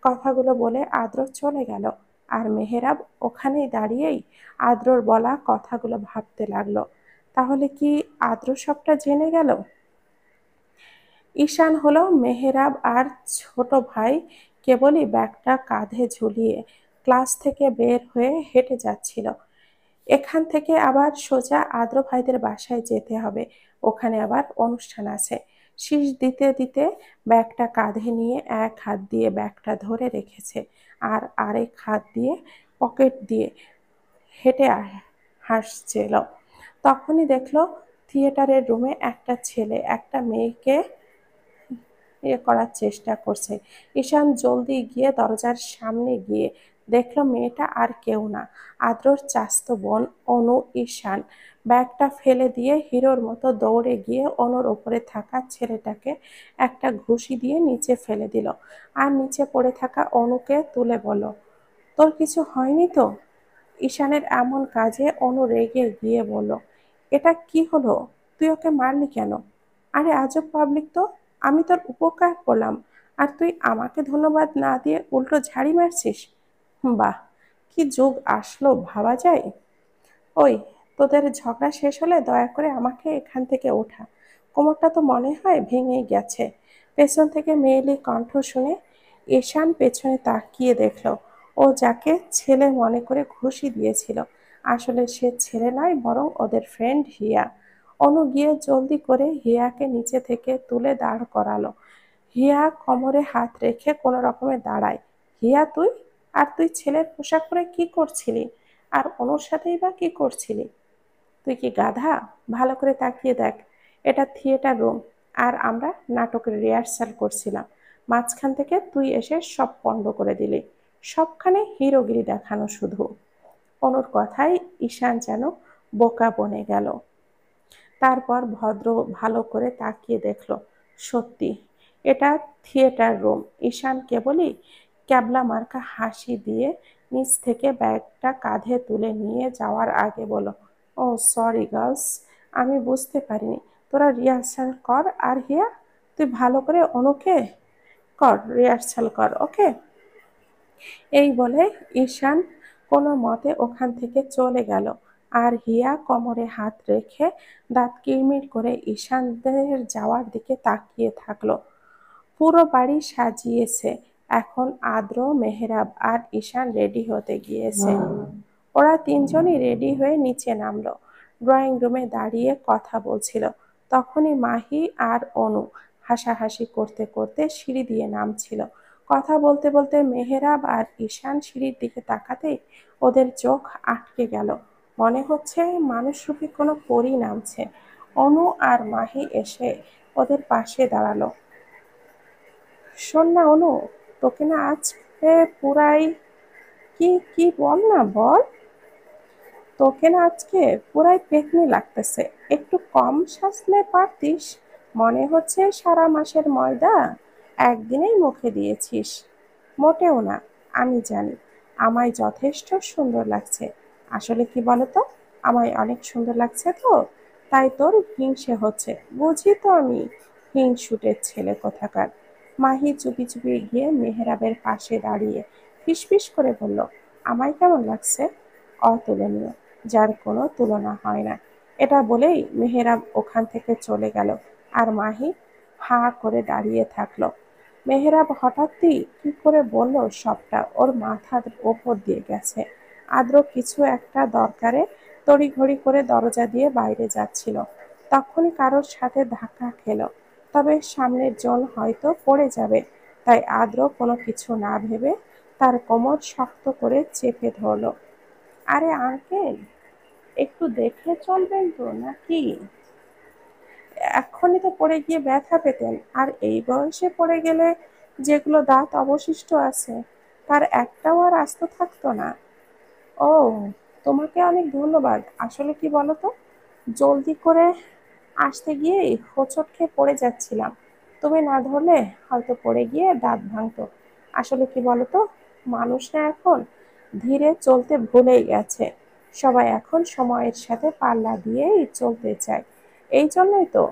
কথাগুলো বলে আদ্র চলে গেল। আর মেহেরাব ওখানেই দাঁড়িয়েই আদ্রর বলা কথাগুলো ভাবতে লাগলো। তাহলে কি আদ্র সবটা জেনে গেল? ঈশান হলো মেহেরাব আর ছোট ভাই। কেবলই ব্যাগটা কাঁধে ঝুলিয়ে ক্লাস থেকে বের হয়ে হেঁটে যাচ্ছিল। এখান থেকে আবার সোজা আদ্র ভাইদের বাসায় যেতে হবে। ওখানে আবার অনুষ্ঠান আছে। শীষ দিতে দিতে ব্যাগটা কাঁধে নিয়ে এক হাত দিয়ে ব্যাগটা ধরে রেখেছে, আর আরেক হাত দিয়ে পকেট দিয়ে হেঁটে হাসছিল। তখনই দেখলো থিয়েটারের রুমে একটা ছেলে একটা মেয়েকে করার চেষ্টা করছে। ঈশান জলদি গিয়ে দরজার সামনে গিয়ে দেখলো মেয়েটা আর কেউ না, আদ্রর চাচাতো বোন অনু। ঈশান ব্যাগটা ফেলে দিয়ে হিরোর মতো দৌড়ে গিয়ে অনুর ওপরে থাকা ছেলেটাকে একটা ঘুষি দিয়ে নিচে ফেলে দিল, আর নিচে পড়ে থাকা অনুকে তুলে বলল, তোর কিছু হয়নি তো? ঈশানের এমন কাজে অনু রেগে গিয়ে বলল, এটা কি হলো? তুই ওকে মারলি কেন? আরে আজব পাবলিক তো। আমি তোর উপকার করলাম, আর তুই আমাকে ধন্যবাদ না দিয়ে উল্টো ঝাড়ি মারছিস। বাহ, কি যুগ আসলো ভাবা যায়। ওই, তোদের ঝগড়া শেষ হলে দয়া করে আমাকে এখান থেকে ওঠা। কোমরটা তো মনে হয় ভেঙেই গেছে। পেছন থেকে মেয়েলি কণ্ঠ শুনে ঈশান পেছনে তাকিয়ে দেখল ও যাকে ছেলে মনে করে ঘুষি দিয়েছিল, আসলে সে ছেলে নয়, বরং ওদের ফ্রেন্ড হিয়া। অনু গিয়ে জলদি করে হিয়াকে নিচে থেকে তুলে দাঁড় করালো। হিয়া কোমরে হাত রেখে কোনো রকমে দাঁড়ায়। হিয়া তুই? আর তুই ছেলের পোশাক পরে কি করছিলি? আর অনুর সাথেই বা কি করছিলি? তুই কি গাধা? ভালো করে তাকিয়ে দেখ। এটা থিয়েটার রুম, আর আমরা নাটকের রিহার্সাল করছিলাম। মাঝখান থেকে তুই এসে সব পণ্ড করে দিলি। সবখানে হিরোগিরি দেখানো শুধু। অনুর কথায় ঈশান যেন বোকা বনে গেল। তারপর ভদ্র ভালো করে তাকিয়ে দেখল, সত্যি এটা থিয়েটার রুম। ঈশান কেবলই ক্যাবলা মার্কা হাসি দিয়ে নিচ থেকে ব্যাগটা কাঁধে তুলে নিয়ে যাওয়ার আগে বলল, ও সরি গার্লস, আমি বুঝতে পারিনি। তোরা রিহার্সাল কর। আর হিয়া, তুই ভালো করে অনুকে কর, রিহার্সাল কর, ওকে? এই বলে ঈশান কোনো মতে ওখান থেকে চলে গেল। আর হিয়া কোমরে হাত রেখে দাঁত কিরমির করে ঈশানদের যাওয়ার দিকে তাকিয়ে থাকলো। পুরো বাড়ি সাজিয়েছে। এখন আদ্র, মেহরাব আর ঈশান রেডি হতে গিয়েছে। ওরা তিনজনই রেডি হয়ে নিচে নামলো। ড্রয়িং রুমে দাঁড়িয়ে কথা বলছিল। তখনই মাহি আর অনু হাসাহাসি করতে করতে সিঁড়ি দিয়ে নামছিল। কথা বলতে বলতে মেহরাব আর ঈশান সিঁড়ির দিকে তাকাতেই ওদের চোখ আটকে গেল। মনে হচ্ছে মানুষরূপী কোনো পরী নামছে। অনু আর মাহি এসে ওদের পাশে দাঁড়ালো। শোন না অনু, তোকে না আজকে পুরাই কি কি বল না বল, তোকে না আজকে পুরাই পেতনি লাগতেছে। একটু কম সাজলে পারতিস। মনে হচ্ছে সারা মাসের ময়দা একদিনেই মুখে দিয়েছিস। মোটেও না, আমি জানি আমায় যথেষ্ট সুন্দর লাগছে। আসলে কি বলতো, আমায় অনেক সুন্দর লাগছে তো, তাই তোর হিংসে হচ্ছে। বুঝি তো আমি হিংসুটের ছেলে কোথাকার। মাহি চুপি চুপি গিয়ে মেহরাবের পাশে দাঁড়িয়ে ফিসফিস করে বলল, আমায় কেমন লাগছে? অতুলনীয়, যার কোনো তুলনা হয় না। এটা বলেই মেহরাব ওখান থেকে চলে গেল। আর মাহি হাঁ করে দাঁড়িয়ে থাকলো। মেহরাব হঠাৎই কি করে বলল সবটা ওর মাথার ওপর দিয়ে গেছে। আদ্র কিছু একটা দরকারে তড়িঘড়ি করে দরজা দিয়ে বাইরে যাচ্ছিল। তখনই কারোর সাথে ধাক্কা খেল। তবে সামনের জন হয়তো পড়ে যাবে, তাই আদ্র কোনো কিছু না ভেবে তার কোমর শক্ত করে চেপে ধরল। আরে আঙ্কেল, একটু দেখে চলবেন তো নাকি? এক্ষুনি তো পড়ে গিয়ে ব্যথা পেতেন। আর এই বয়সে পড়ে গেলে যেগুলো দাঁত অবশিষ্ট আছে তার একটাও আর আস্ত থাকতো না। ও, তোমাকে অনেক ধন্যবাদ। আসলে কি বলতো, জলদি করে আসতে গিয়েই হোঁচট খেয়ে পড়ে যাচ্ছিলাম। তুমি না ধরলে হয়তো পড়ে গিয়ে দাঁত ভাঙতো। আসলে কি বলতো, মানুষরা এখন ধীরে চলতে ভুলেই গেছে। সবাই এখন সময়ের সাথে পাল্লা দিয়েই চলতে চায়। এই জন্যই তো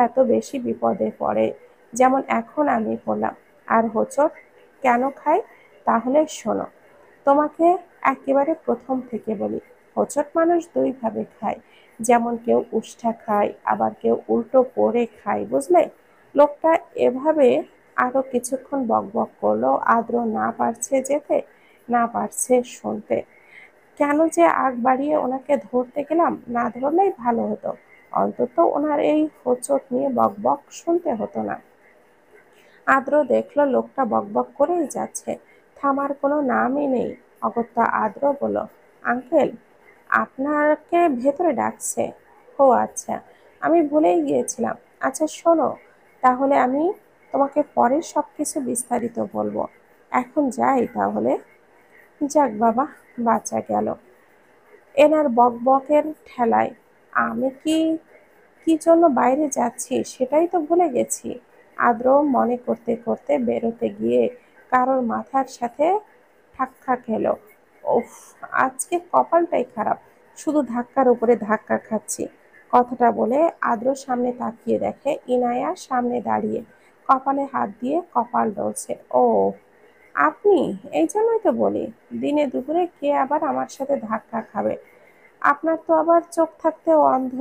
এত বেশি বিপদে পড়ে, যেমন এখন আমি পড়লাম। আর হোঁচট কেন খাই তাহলে শোনো, তোমাকে একেবারে প্রথম থেকে বলি। হোঁচট মানুষ দুইভাবে খায়, যেমন কেউ উষ্ঠা খায়, আবার কেউ উল্টো পড়ে খায়, বুঝলে? লোকটা এভাবে আরো কিছুক্ষণ বকবক করলো। আদ্র না পারছে যেতে, না পারছে শুনতে। কেন যে আগ বাড়িয়ে ওনাকে ধরতে গেলাম, না ধরলেই ভালো হতো। অন্তত ওনার এই হোঁচট নিয়ে বকবক শুনতে হতো না। আদ্র দেখলো লোকটা বকবক করেই যাচ্ছে, থামার কোনো নামই নেই। অগত্যা আদ্র বলল, আঙ্কেল, আপনাকে ভেতরে ডাকছে। ও আচ্ছা, আমি ভুলেই গিয়েছিলাম। আচ্ছা শোনো, তাহলে আমি তোমাকে পরে সব কিছু বিস্তারিত বলবো। এখন যাই তাহলে। যাক বাবা, বাঁচা গেল এনার বকবকের ঠেলায়। আমি কি কি জন্য বাইরে যাচ্ছি সেটাই তো ভুলে গেছি। আদ্র মনে করতে করতে বেরোতে গিয়ে কারোর মাথার সাথে ধাক্কা খেল। উফ, আজকে কপালটাই খারাপ, শুধু ধাক্কার উপরে ধাক্কা খাচ্ছি। কথাটা বলে আদ্র সামনে তাকিয়ে দেখে ইনায়া সামনে দাঁড়িয়ে কপালে হাত দিয়ে কপাল ডলছে। ও আপনি? এই জন্যই তো বলি, দিনে দুপুরে কে আবার আমার সাথে ধাক্কা খাবে? আপনার তো আবার চোখ থাকতেও অন্ধ।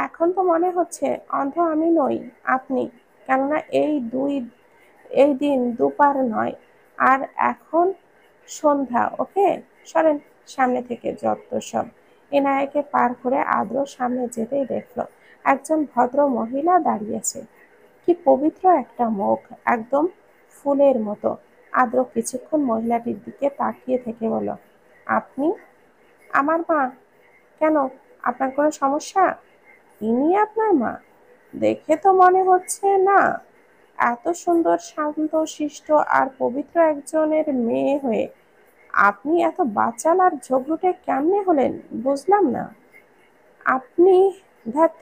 এখন তো মনে হচ্ছে অন্ধ আমি নই, আপনি। কেননা এই দিন দুপার নয়, আর এখন সন্ধ্যা। ওকে, সরেন সামনে থেকে যত সব। এনায়াকে পার করে আদ্র সামনে যেতেই দেখলো একজন ভদ্র মহিলা দাঁড়িয়েছে। কি পবিত্র একটা মুখ, একদম ফুলের মতো। আদ্র কিছুক্ষণ মহিলাটির দিকে তাকিয়ে থেকে বলল, আপনি? আমার মা? কেন, আপনার কোনো সমস্যা? ইনি আপনার মা? দেখে তো মনে হচ্ছে না। এত সুন্দর, শান্ত শিষ্ট আর পবিত্র একজনের মেয়ে হয়ে আপনি এত বাচাল আর ঝগড়ুটে কেমনে হলেন বুঝলাম না। আপনি ধ্যাত,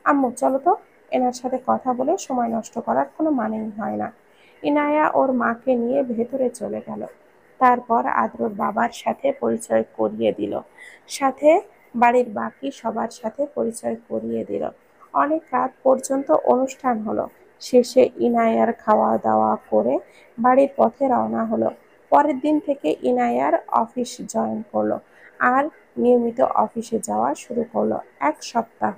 আম্মু চলো তো, এনার সাথে কথা বলে সময় নষ্ট করার কোনো মানেই হয় না। ইনায়া ওর মাকে নিয়ে ভেতরে চলে গেল। তারপর আদ্রর বাবার সাথে পরিচয় করিয়ে দিল, সাথে বাড়ির বাকি সবার সাথে পরিচয় করিয়ে দিল। অনেক রাত পর্যন্ত অনুষ্ঠান হলো। শেষে ইনায়ার খাওয়া দাওয়া করে বাড়ির পথে রওনা হলো। পরের দিন থেকে ইনায়ার অফিস জয়েন করলো আর নিয়মিত অফিসে যাওয়া শুরু করলো। 1 সপ্তাহ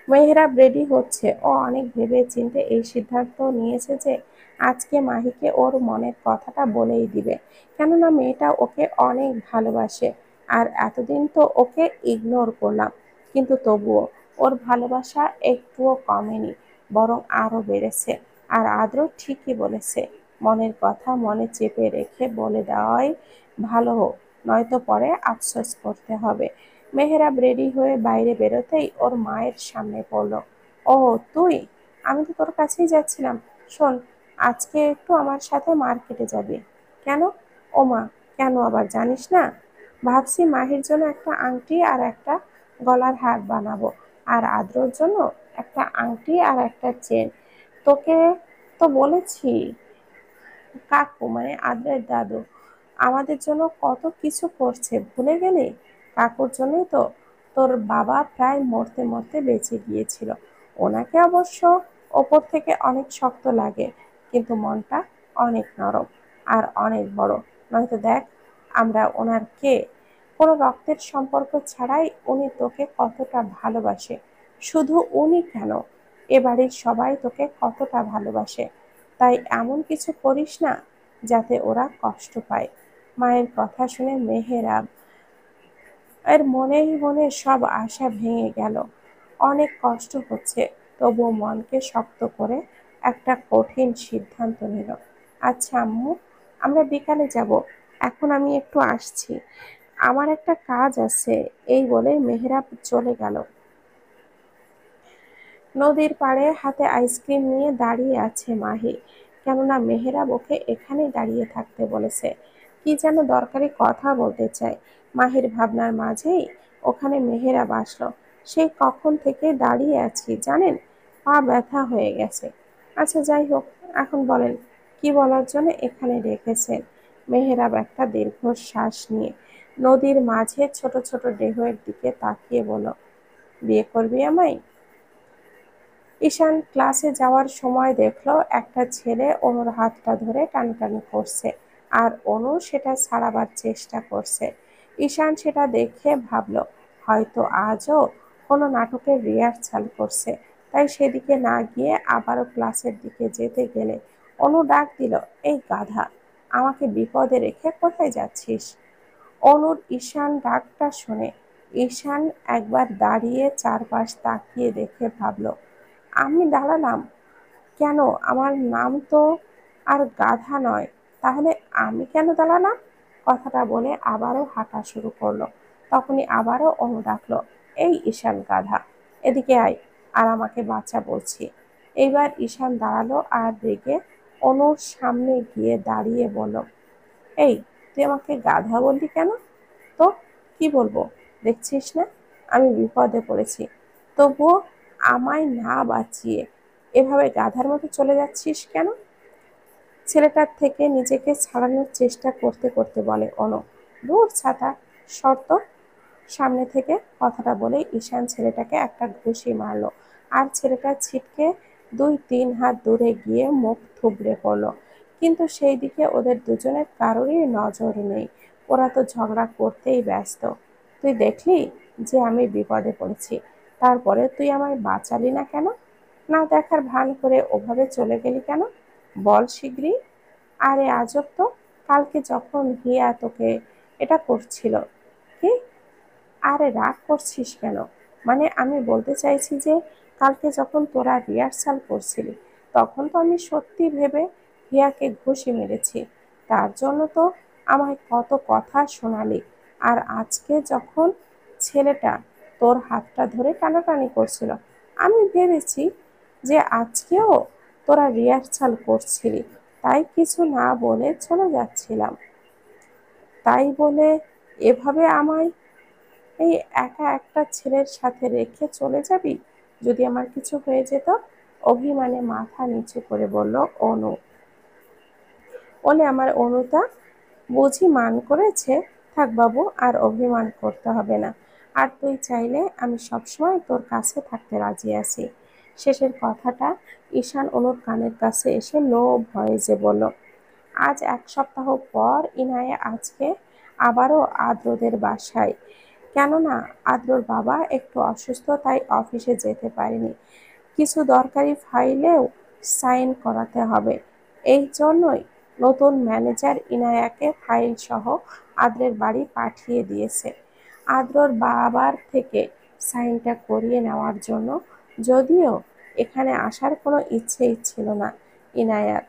মেহরাব রেডি হচ্ছে। ও অনেক ভেবে চিন্তে এই সিদ্ধান্ত নিয়েছে যে আজকে মাহিকে ওর মনের কথাটা বলেই দিবে, কেননা মেয়েটা ওকে অনেক ভালোবাসে। আর এতদিন তো ওকে ইগনোর করলাম, কিন্তু তবুও ওর ভালোবাসা একটুও কমেনি, বরং আরো বেড়েছে। আর আদ্র ঠিকই বলেছে, মনের কথা মনে চেপে রেখে বলে দেওয়াই ভালো, হোক নয়তো পরে আফসোস করতে হবে। মেহেরাব রেডি হয়ে বাইরে বেরোতেই ওর মায়ের সামনে পড়ল। ও তুই, আমি তো তোর কাছেই যাচ্ছিলাম। শোন, আজকে একটু আমার সাথে মার্কেটে যাবি। কেন? ও মা, কেন আবার জানিস না? ভাবছি মাহির জন্য একটা আংটি আর একটা গলার হার বানাবো, আর আদ্রর জন্য একটা আংটি আর একটা চেন। তোকে তো বলেছি, কাকু মানে আদ্রের দাদু আমাদের জন্য কত কিছু করছে, ভুলে গেলি? কাকুর জন্যই তো তোর বাবা প্রায় মরতে মরতে বেঁচে গিয়েছিল। ওনাকে অবশ্য ওপর থেকে অনেক শক্ত লাগে, কিন্তু মনটা অনেক নরম আর অনেক বড়। নয়তো দেখ আমরা ওনার কে, কোনো রক্তের সম্পর্ক ছাড়াই উনি তোকে কতটা ভালোবাসে। শুধু উনি কেন, এ বাড়ির সবাই তোকে কতটা ভালোবাসে। তাই এমন কিছু করিস না যাতে ওরা কষ্ট পায়। মায়ের কথা শুনে মেহেরাব এর মনে মনে সব আশা ভেঙে গেল। অনেক কষ্ট হচ্ছে, তবুও মনকে শক্ত করে একটা কঠিন সিদ্ধান্ত নিল। আচ্ছা আম্মু, আমরা বিকালে যাব, এখন আমি একটু আসছি, আমার একটা কাজ আছে। এই বলে মেহেরাব চলে গেল। নদীর পাড়ে হাতে আইসক্রিম নিয়ে দাঁড়িয়ে আছে মাহি, কেননা মেহেরাব ওকে এখানেই দাঁড়িয়ে থাকতে বলেছে। কি যেন দরকারি কথা বলতে চায়। মাহির ভাবনার মাঝেই ওখানে মেহেরাব আসলো। সেই কখন থেকে দাঁড়িয়ে আছি জানেন, পা ব্যথা হয়ে গেছে। আচ্ছা যাই হোক, এখন বলেন কি বলার জন্য এখানে রেখেছেন। মেহেরাব একটা দীর্ঘশ্বাস নিয়ে নদীর মাঝে ছোট ছোট ঢেউয়ের দিকে তাকিয়ে বলল, বিয়ে করবি আমায়? ঈশান ক্লাসে যাওয়ার সময় দেখলো একটা ছেলে অনুর হাতটা ধরে টানাটানি করছে, আর অনু সেটা ছাড়াবার চেষ্টা করছে। ঈশান সেটা দেখে ভাবলো হয়তো আজও কোনো নাটকের রিহার্সাল করছে। তাই সেদিকে না গিয়ে আবারও ক্লাসের দিকে যেতে গেলে অনু ডাক দিল, এই গাধা, আমাকে বিপদে রেখে কোথায় যাচ্ছিস? অনুর ঈশান ডাকটা শুনে ঈশান একবার দাঁড়িয়ে চারপাশ তাকিয়ে দেখে ভাবলো, আমি দাঁড়ালাম কেন? আমার নাম তো আর গাধা নয়, তাহলে আমি কেন দাঁড়ালাম? কথাটা বলে আবারও হাঁটা শুরু করলো। তখনই আবারও অনু ডাকলো, এই ঈশান গাধা, এদিকে আয় আর আমাকে বাঁচা বলছি। এইবার ঈশান দাঁড়ালো আর রেগে অনুর সামনে গিয়ে দাঁড়িয়ে বলল, এই তুই আমাকে গাধা বললি কেন? তো কি বলবো? দেখছিস না আমি বিপদে পড়েছি, তবুও আমায় না বাঁচিয়ে এভাবে গাধার মতো চলে যাচ্ছিস কেন? ছেলেটার থেকে নিজেকে ছাড়ানোর চেষ্টা করতে করতে বলে অনু, দূর ছাতা, শর্ত সামনে থেকে। কথাটা বলে ঈশান ছেলেটাকে একটা ঘুষি মারলো, আর ছেলেটা ছিটকে 2-3 হাত দূরে গিয়ে মুখ থুবড়ে পড়লো। কিন্তু সেই দিকে ওদের দুজনের কারোরই নজর নেই, ওরা তো ঝগড়া করতেই ব্যস্ত। তুই দেখলি যে আমি বিপদে পড়েছি, তারপরে তুই আমায় বাঁচালি না কেন? না দেখার ভান করে ওভাবে চলে গেলি কেন? বল শিগগিরই। আরে আজব তো, কালকে যখন হিয়া তোকে এটা করছিল। কি? আরে রাগ করছিস কেন? মানে আমি বলতে চাইছি যে কালকে যখন তোরা রিহার্সাল করছিলি, তখন তো আমি সত্যি ভেবে হিয়াকে ঘুষি মেরেছি। তার জন্য তো আমায় কত কথা শোনালি। আর আজকে যখন ছেলেটা তোর হাতটা ধরে টানাটানি করছিল, আমি ভেবেছি যে আজকেও তোরা রিহার্সাল করছিলি, তাই কিছু না বলে চলে যাচ্ছিলাম। তাই বলে এভাবে আমায় এই একা একটা ছেলের সাথে রেখে চলে যাবি? যদি আমার কিছু হয়ে যেত? অভিমানে মাথা নিচু করে বলল অনু। বলে আমার অনুতা বুঝি মান করেছে? থাক বাবু, আর অভিমান করতে হবে না। আর তুই চাইলে আমি সবসময় তোর কাছে থাকতে রাজি আছি। শেষের কথাটা ঈশান অনুর কানের কাছে এসে লো ভয়েসে বলল। আজ 1 সপ্তাহ পর ইনায়া আজকে আবারও আদ্রদের বাসায়। কেননা আদ্রর বাবা একটু অসুস্থ, তাই অফিসে যেতে পারেনি। কিছু দরকারি ফাইলেও সাইন করাতে হবে। এই জন্যই নতুন ম্যানেজার ইনায়াকে ফাইল সহ আদ্রের বাড়ি পাঠিয়ে দিয়েছে আদ্রর বাবার থেকে সাইনটা করিয়ে নেওয়ার জন্য। যদিও এখানে আসার কোনো ইচ্ছেই ছিল না ইনায়ার।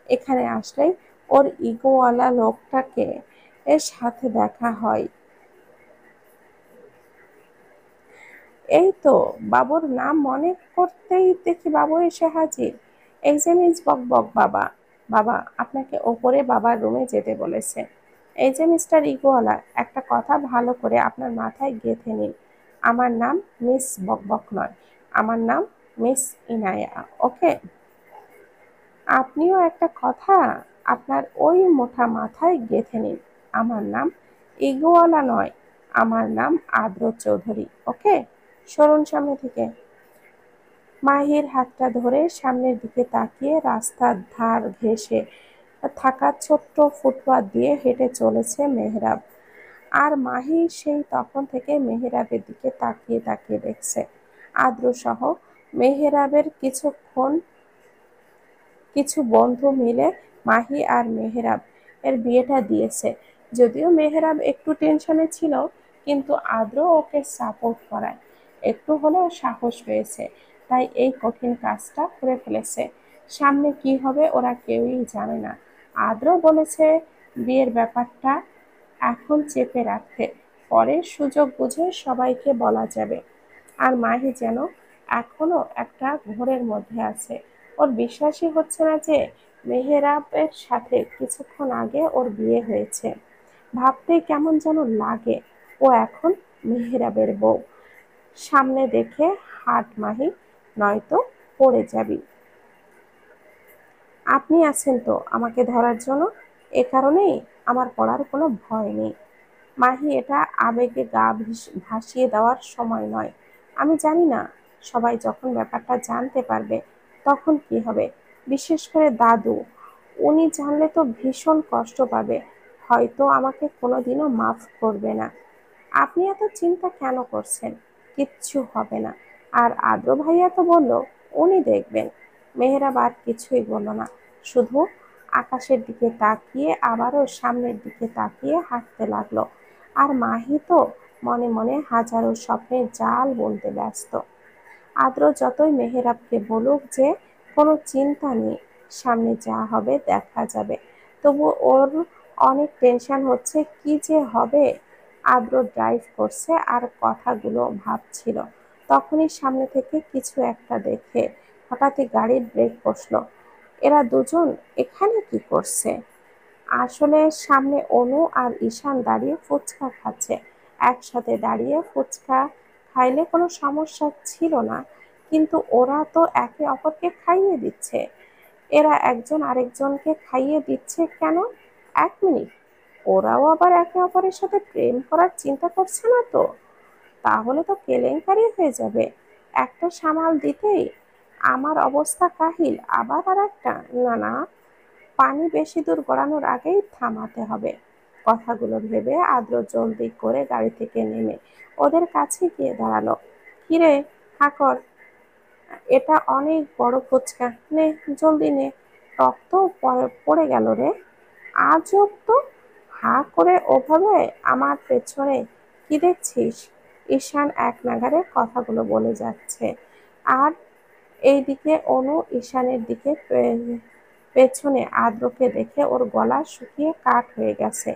এখানে আসলেই ওর ইগোওয়ালা লোকটাকে এর সাথে দেখা হয়। এই তো বাবুর নাম মনে করতেই দেখি বাবু এসে হাজির। এই যে মিস বকবক বাবা। বাবা আপনাকে ওপরে বাবার রুমে যেতে বলেছে। এই যে মিস্টার ইগোওয়ালা, একটা কথা ভালো করে আপনার মাথায় গেঁথে নিন। আমার নাম মিস বকবক নয়, আমার নাম মিস ইনায়া। ওকে? আপনিও একটা কথা আপনার ওই মোটা মাথায় গেঁথে নিন। আমার নাম ইগোওয়ালা নয়, আমার নাম আদ্র চৌধুরী। ওকে? সরুন সামনে থেকে। মাহির হাতটা ধরে সামনের দিকে তাকিয়ে রাস্তার ধার ঘেঁষে থাকা ছোট্ট ফুটপাত দিয়ে হেঁটে চলেছে মেহরাব। আর মাহি সেই তখন থেকে মেহরাবের দিকে তাকিয়ে তাকিয়ে দেখছে। আদ্র সহ মেহরাবের কিছু বন্ধু মিলে মাহি আর মেহরাব এর বিয়েটা দিয়েছে। যদিও মেহরাব একটু টেনশনে ছিল, কিন্তু আদ্র ওকে সাপোর্ট করায় একটু হলেও সাহস পেয়েছে, তাই এই কঠিন কাজটা করে ফেলেছে। সামনে কি হবে ওরা কেউই জানে না। আদ্র বলেছে বিয়ের ব্যাপারটা এখন চেপে রাখতে, পরে সুযোগ বুঝে সবাইকে বলা যাবে। আর মাহি যেন এখনো একটা ঘোরের মধ্যে আছে। ওর বিশ্বাসই হচ্ছে না যে মেহেরাবের সাথে কিছুক্ষণ আগে ওর বিয়ে হয়েছে। ভাবতেই কেমন যেন লাগে ও এখন মেহেরাবের বউ। সামনে দেখে হাট মাহি, নয়তো পড়ে যাবি। আপনি আছেন তো আমাকে ধরার জন্য, এ কারণেই আমার পড়ার কোনো ভয় নেই। মাহি, এটা আবেগে গা ভাসিয়ে দেওয়ার সময় নয়। আমি জানি না সবাই যখন ব্যাপারটা জানতে পারবে তখন কি হবে। বিশেষ করে দাদু, উনি জানলে তো ভীষণ কষ্ট পাবে, হয়তো আমাকে কোনোদিনও মাফ করবে না। আপনি এত চিন্তা কেন করছেন? কিচ্ছু হবে না। আর আদ্র ভাইয়া তো বলল উনি দেখবেন। মেহেরাব আর কিছুই বলল না, শুধু আকাশের দিকে তাকিয়ে আবারও সামনের দিকে তাকিয়ে হাঁটতে লাগলো। আর মাহি তো মনে মনে হাজারো স্বপ্নের জাল বুনতে ব্যস্ত। আদ্র যতই মেহেরাবকে বলুক যে কোনো চিন্তা নেই, সামনে যা হবে দেখা যাবে, তবু ওর অনেক টেনশন হচ্ছে কি যে হবে। আদ্র ড্রাইভ করছে আর কথাগুলো ভাবছিল। তখনই সামনে থেকে কিছু একটা দেখে হঠাৎই গাড়ির ব্রেক কষলো। এরা দুজন এখানে কি করছে? আসলে সামনে অনু আর ঈশান দাঁড়িয়ে ফুচকা খাচ্ছে। একসাথে দাঁড়িয়ে ফুচকা খাইলে কোনো সমস্যা ছিল না, কিন্তু ওরা তো একে অপরকে খাইয়ে দিচ্ছে। এরা একজন আরেকজনকে খাইয়ে দিচ্ছে কেন? 1 মিনিট, ওরাও আবার একে অপরের সাথে প্রেম করার চিন্তা করছে না তো? তাহলে তো কেলেঙ্কারি হয়ে যাবে। একটা সামাল দিতেই আমার অবস্থা কাহিল, আবার আর একটা। না না, পানি বেশি দূর গড়ানোর আগেই থামাতে হবে। কথাগুলো ভেবে আদ্র জলদি করে গাড়ি থেকে নেমে ওদের কাছে গিয়ে দাঁড়ালো। কিরে, হা কর, এটা অনেক বড় ফুচকা, নে জলদি নে। রক্ত পড়ে গেল রে। আজব তো, হা করে ওভাবে আমার পেছনে কি দেখছিস? ঈশান এক নাগাড়ে কথাগুলো বলে যাচ্ছে। আর এইদিকে অনু ঈশানের দিকে পেছনে আদ্রকে দেখে ওর গলা শুকিয়ে কাঠ হয়ে গেছে।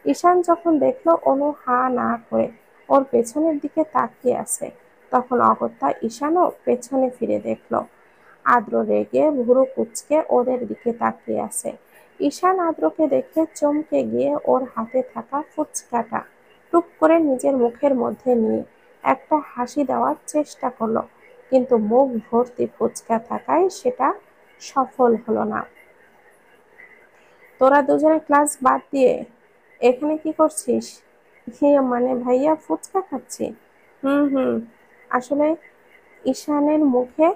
ঈশান যখন দেখলো অনু হা না করে ওর পেছনের দিকে তাকিয়ে আছে, তখন অগত্যা ঈশানও পেছনে ফিরে দেখলো। আদ্র রেগে ভুরু কুঁচকে ওদের দিকে তাকিয়ে আছে। ঈশান আদ্রকে দেখে চমকে গিয়ে ওর হাতে থাকা ফুচকাটা টুক করে নিজের মুখের মধ্যে নিয়ে একটা হাসি দেওয়ার চেষ্টা করলো, কিন্তু মুখ ভর্তি ফুচকা থাকায় সেটা সফল হলো না। তোরা দুজনে ক্লাস বাদ দিয়ে এখানে কি করছিস? মানে ভাইয়া ফুচকা খাচ্ছি। হুম হুম। আসলে ঈশানের মুখে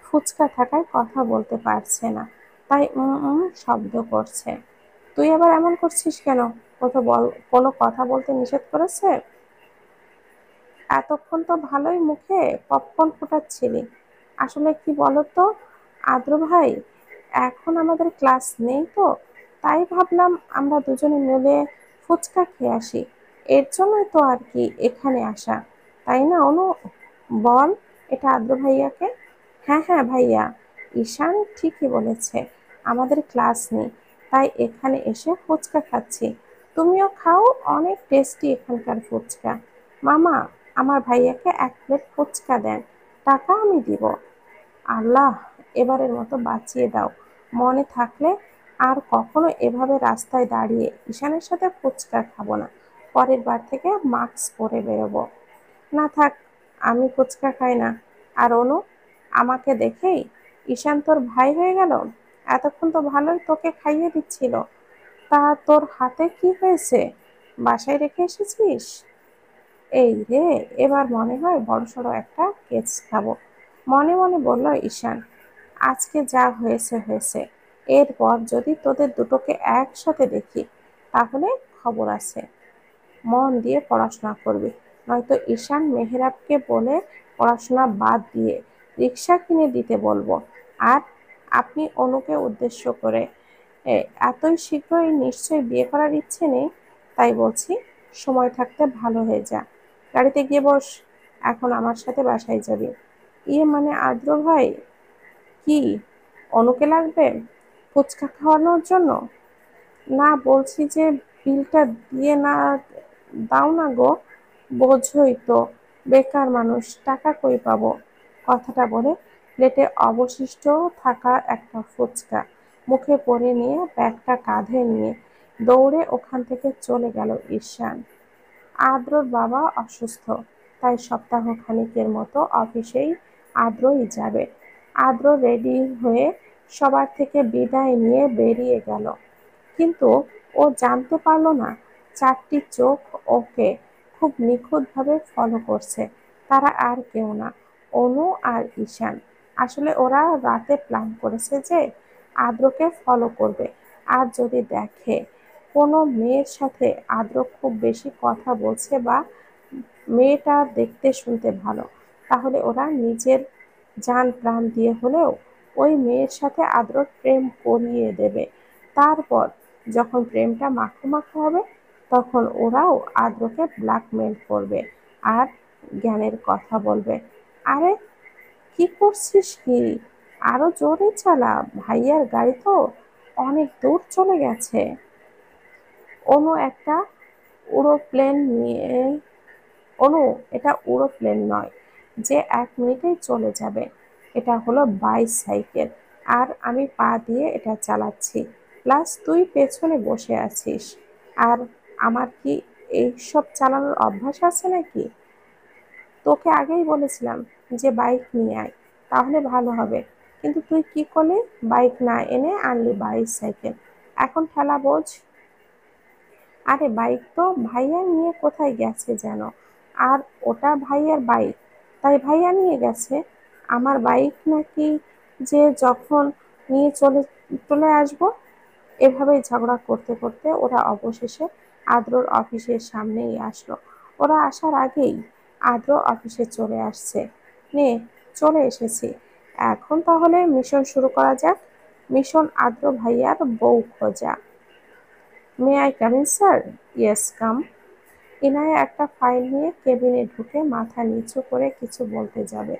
ফুচকা থাকায় কথা বলতে পারছে না, তাই শব্দ করছে। তুই আবার এমন করছিস কেন? কোনো কথা বলতে নিষেধ করেছে? এতক্ষণ তো ভালোই মুখে পপকর্ন ফোটাচ্ছিলি। আসলে কি বলতো আদ্র ভাই, এখন আমাদের ক্লাস নেই তো, তাই ভাবলাম আমরা দুজনে মিলে ফুচকা খেয়ে আসি। এর জন্যই তো আর কি এখানে আসা, তাই না অনু? বল এটা আদ্র ভাইয়াকে। হ্যাঁ হ্যাঁ ভাইয়া, ঈশান ঠিকই বলেছে, আমাদের ক্লাস নেই, তাই এখানে এসে ফুচকা খাচ্ছি। তুমিও খাও, অনেক টেস্টি এখানকার ফুচকা। মামা, আমার ভাইয়াকে 1 প্লেট ফুচকা দেন, টাকা আমি দিব। আল্লাহ, এবারের মতো বাঁচিয়ে দাও। মনে থাকলে আর কখনো এভাবে রাস্তায় দাঁড়িয়ে ঈশানের সাথে ফুচকা খাবো না। পরের বার থেকে মাস্ক পরে বেরোবো। না থাক, আমি ফুচকা খাই না। আর অনু, আমাকে দেখেই ঈশান তোর ভাই হয়ে গেল? এতক্ষণ তো ভালোই তোকে খাইয়ে দিচ্ছিল। তা তোর হাতে কি হয়েছে? বাসায় রেখে এসেছিস? এই রে, এবার মনে হয় বড়সড় একটা কেস খাবো, মনে মনে বলল ঈশান। আজকে যা হয়েছে হয়েছে, এরপর যদি তোদের দুটোকে একসাথে দেখি তাহলে খবর আছে। মন দিয়ে পড়াশোনা করবি, নয়তো ঈশান মেহেরাবকে বলে পড়াশোনা বাদ দিয়ে রিক্সা কিনে দিতে বলবো। আর আপনি অনুকে উদ্দেশ্য করে, এতই শীঘ্রই নিশ্চয়ই বিয়ে করার ইচ্ছে নেই, তাই বলছি সময় থাকতে ভালো হয়ে যা। গাড়িতে গিয়ে বস, এখন আমার সাথে বাসায় যাবি। মানে আদ্র ভাই, কি অনুকে লাগবে ফুচকা খাওয়ানোর জন্য? না, বলছি যে বিলটা দিয়ে না দাও না গো, বোঝই তো বেকার মানুষ, টাকা কই পাবো। কথাটা বলে প্লেটে অবশিষ্ট থাকা একটা ফুচকা মুখে পরে নিয়ে ব্যাগটা কাঁধে নিয়ে দৌড়ে ওখান থেকে চলে গেল ঈশান। আদ্রর বাবা অসুস্থ, তাই সপ্তাহ খানিকের মতো অফিসেই আদ্রই যাবে। আদ্র রেডি হয়ে সবার থেকে বিদায় নিয়ে বেরিয়ে গেল, কিন্তু ও জানতে পারল না 4টি চোখ ওকে খুব নিখুঁতভাবে ফলো করছে। তারা আর কেউ না, অনু আর ঈশান। আসলে ওরা রাতে প্ল্যান করেছে যে আদ্রকে ফলো করবে, আর যদি দেখে কোনো মেয়ের সাথে আদ্র খুব বেশি কথা বলছে বা মেয়েটা দেখতে শুনতে ভালো, তাহলে ওরা নিজের জান প্রাণ দিয়ে হলেও ওই মেয়ের সাথে আদ্রর প্রেম করিয়ে দেবে। তারপর যখন প্রেমটা মাখো মাখো হবে, তখন ওরাও আদ্রকে ব্ল্যাকমেল করবে আর জ্ঞানের কথা বলবে। আরে কি করছিস কি? আরো জোরে চালা, ভাইয়ার গাড়ি তো অনেক দূর চলে গেছে। অনু একটা উড়োপ্লেন নিয়ে অনু, এটা উড়োপ্লেন নয় যে 1 মিনিটেই চলে যাবে। এটা হলো বাইসাইকেল, আর আমি পা দিয়ে এটা চালাচ্ছি, প্লাস তুই পেছনে বসে আছিস। আর আমার কি এইসব চালানোর অভ্যাস আছে নাকি? তোকে আগেই বলেছিলাম যে বাইক নিয়ে আয়, তাহলে ভালো হবে, কিন্তু তুই কি করলি? বাইক না এনে আনলি বাইসাইকেল। এখন ঠেলা বোঝ। আরে বাইক তো ভাইয়া নিয়ে কোথায় গেছে যেন, আর ওটা ভাইয়ার বাইক, তাই ভাইয়া নিয়ে গেছে। আমার বাইক নাকি যে যখন নিয়ে চলে চলে আসবো। এভাবেই ঝগড়া করতে করতে ওরা অবশেষে আদ্রর অফিসের সামনেই আসলো। ওরা আসার আগেই আদ্র অফিসে চলে আসছে। নে, চলে এসেছি, এখন তাহলে মিশন শুরু করা যাক। মিশন আদ্র ভাইয়ার বউ খোঁজা। May I come in sir? Yes, come. Inaya একটা ফাইল নিয়ে কেবিনে ঢুকে মাথা নিচু করে কিছু বলতে যাবে,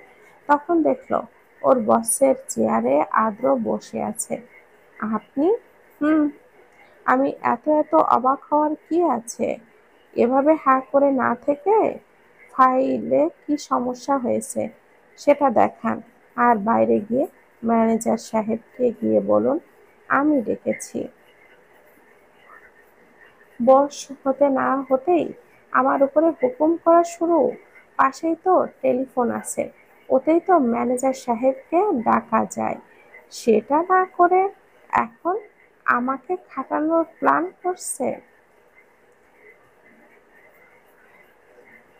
তখন দেখলো ওর বসের চেয়ারে আদ্র বসে আছে। আপনি? হুম। আমি এত এত অবাক হওয়ার কি আছে? এভাবে হাঁ করে না থেকে ফাইলে কি সমস্যা হয়েছে সেটা দেখান, আর বাইরে গিয়ে ম্যানেজার সাহেবকে গিয়ে বলুন আমি ডেকেছি। বস হতে না হতেই আমার উপরে হুকুম করা শুরু। পাশেই তো টেলিফোন আছে, ওতেই তো ম্যানেজার সাহেবকে ডাকা যায়। সেটা না করে এখন আমাকে খাটানোর প্ল্যান করছে।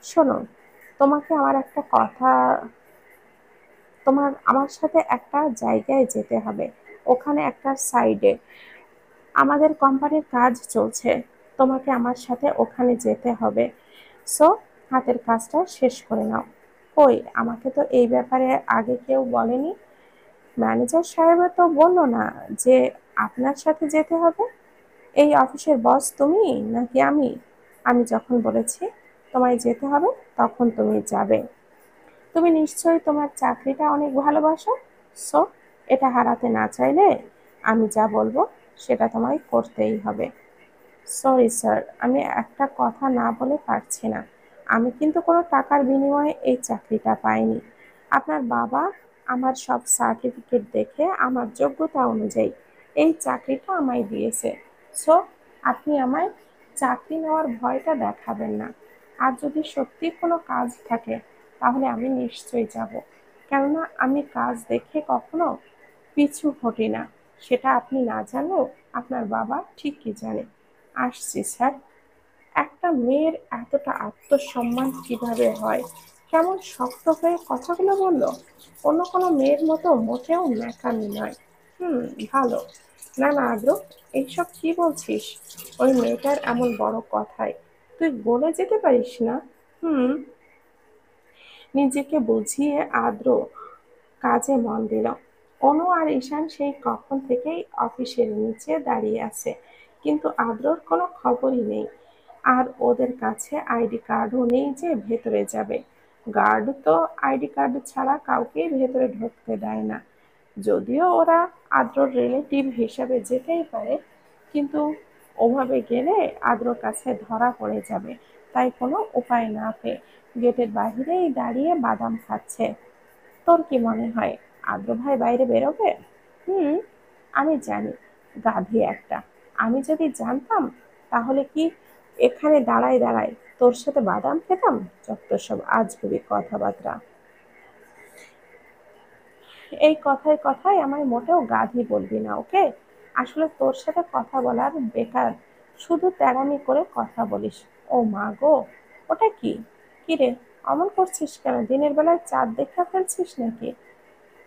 শোনো, তোমাকে আমার একটা কথা, আমার সাথে একটা জায়গায় যেতে হবে। ওখানে একটা সাইডে আমাদের কোম্পানির কাজ চলছে। তোমাকে আমার সাথে ওখানে যেতে হবে। সো হাতের কাজটা শেষ করে নাও। কই, আমাকে তো এই ব্যাপারে আগে কেউ বলেনি। ম্যানেজার সাহেবও তো বললো না যে আপনার সাথে যেতে হবে। এই অফিসের বস তুমি নাকি আমি? আমি যখন বলেছি তোমায় যেতে হবে তখন তুমি যাবে। তুমি নিশ্চয়ই তোমার চাকরিটা অনেক ভালোবাসো। সো এটা হারাতে না চাইলে আমি যা বলবো সেটা তোমায় করতেই হবে। সরি স্যার, আমি একটা কথা না বলে পারছি না। আমি কিন্তু কোনো টাকার বিনিময়ে এই চাকরিটা পাইনি। আপনার বাবা আমার সব সার্টিফিকেট দেখে আমার যোগ্যতা অনুযায়ী এই চাকরিটা আমায় দিয়েছে। সো আপনি আমায় চাকরি নেওয়ার ভয়টা দেখাবেন না। আর যদি সত্যি কোনো কাজ থাকে তাহলে আমি নিশ্চয়ই যাব। কেননা আমি কাজ দেখে কখনো পিছু হটি না। সেটা আপনি না জানলেও আপনার বাবা ঠিকই জানে। আসছি স্যার। একটা মেয়ের এতটা আত্মসম্মান কিভাবে হয়? কেমন শক্ত হয়ে কথাগুলো বলল। অন্য কোনো মেয়ের মতো মোটেও ন্যাকামি নয়। হুম, ভালো। না না আদ্র, এইসব কি বলছিস? ওই মেয়েটার এমন বড় কথায় তুই বলে যেতে পারিস না? হুম। নিজেকে বুঝিয়ে আদ্র কাজে মন দিল। অনু আর ঈশান সেই কখন থেকেই অফিসের নিচে দাঁড়িয়ে আছে, কিন্তু আদ্রর কোনো খবরই নেই। আর ওদের কাছে আইডি কার্ডও নেই যে ভেতরে যাবে। গার্ড তো আইডি কার্ড ছাড়া কাউকেই ভেতরে ঢুকতে দেয় না। যদিও ওরা আদ্রর রিলেটিভ হিসাবে যেতেই পারে, কিন্তু ওভাবে গেলে আদ্রর কাছে ধরা পড়ে যাবে। তাই কোনো উপায় না পেয়ে গেটের বাহিরেই দাঁড়িয়ে বাদাম খাচ্ছে। তোর কি মনে হয় আদ্র ভাই বাইরে বেরোবে? হুম, আমি জানি, গাধি একটা। আমি যদি জানতাম তাহলে কি এখানে দাঁড়ায় দাঁড়ায় তোর সাথে বাদাম খেতাম? যত সব আজগুবি কথাবার্তা। এই কথায় কথায় আমায় মোটেও গাধি বলবি না, ওকে? আসলে তোর সাথে কথা বলার বেকার, শুধু তেড়ামি করে কথা বলিস। ও মা গো, ওটা কি? কি রে, অমন করছিস কেন? দিনের বেলায় চাঁদ দেখা ফেলছিস নাকি?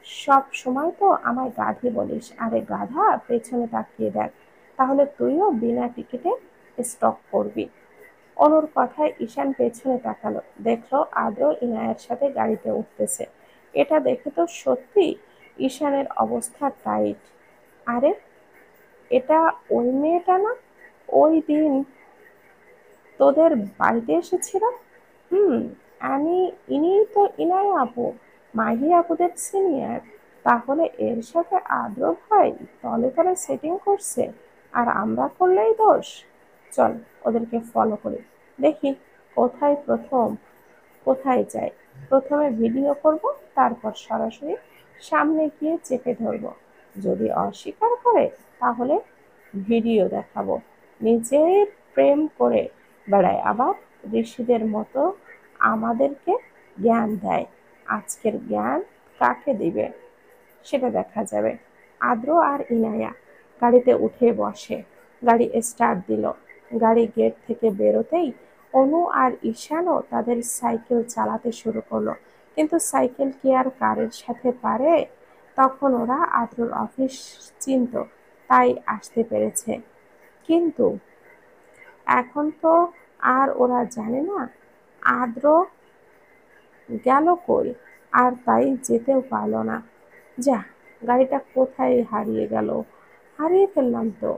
সব সময় তো আমায় গাধি বলিস। আরে গাধা, পেছনে তাকিয়ে দেখ, তাহলে তুইও বিনা টিকিটে স্টক করবি। অনুর কথায় ঈশান পেছনে তাকালো, দেখলো আদ্র ইনায়ের সাথে গাড়িতে উঠতেছে। এটা দেখে তো সত্যি ঈশানের অবস্থা টাইট। আরে, এটা ওই মেয়েটা না, ওই দিন তোদের বাড়িতে এসেছিল? হুম, আমি, ইনিই তো ইনায়া আপু, মাহি আপুদের সিনিয়র। তাহলে এর সাথে আদ্র ভাই তলে তলে সেটিং করছে, আর আমরা করলেই দোষ। চল ওদেরকে ফলো করি, দেখি কোথায় প্রথম কোথায় যায়। প্রথমে ভিডিও করব, তারপর সরাসরি সামনে গিয়ে চেপে ধরব। যদি অস্বীকার করে তাহলে ভিডিও দেখাবো নিজের প্রেম করে বেড়ায়, আবার ঋষিদের মতো আমাদেরকে জ্ঞান দেয়। আজকের জ্ঞান কাকে দিবে সেটা দেখা যাবে। আদ্র আর ইনায়া গাড়িতে উঠে বসে। গাড়ি স্টার্ট দিল। গাড়ি গেট থেকে বেরোতেই অনু আর ঈশানও তাদের সাইকেল চালাতে শুরু করলো। কিন্তু সাইকেল কি আর কারের সাথে পারে? তখন ওরা আদ্রর অফিস চিনত, তাই আসতে পেরেছে। কিন্তু এখন তো আর ওরা জানে না আদ্র গেল কই, আর তাই যেতেও পারলো না। যা, গাড়িটা কোথায় হারিয়ে গেল, হারিয়ে ফেললাম তো।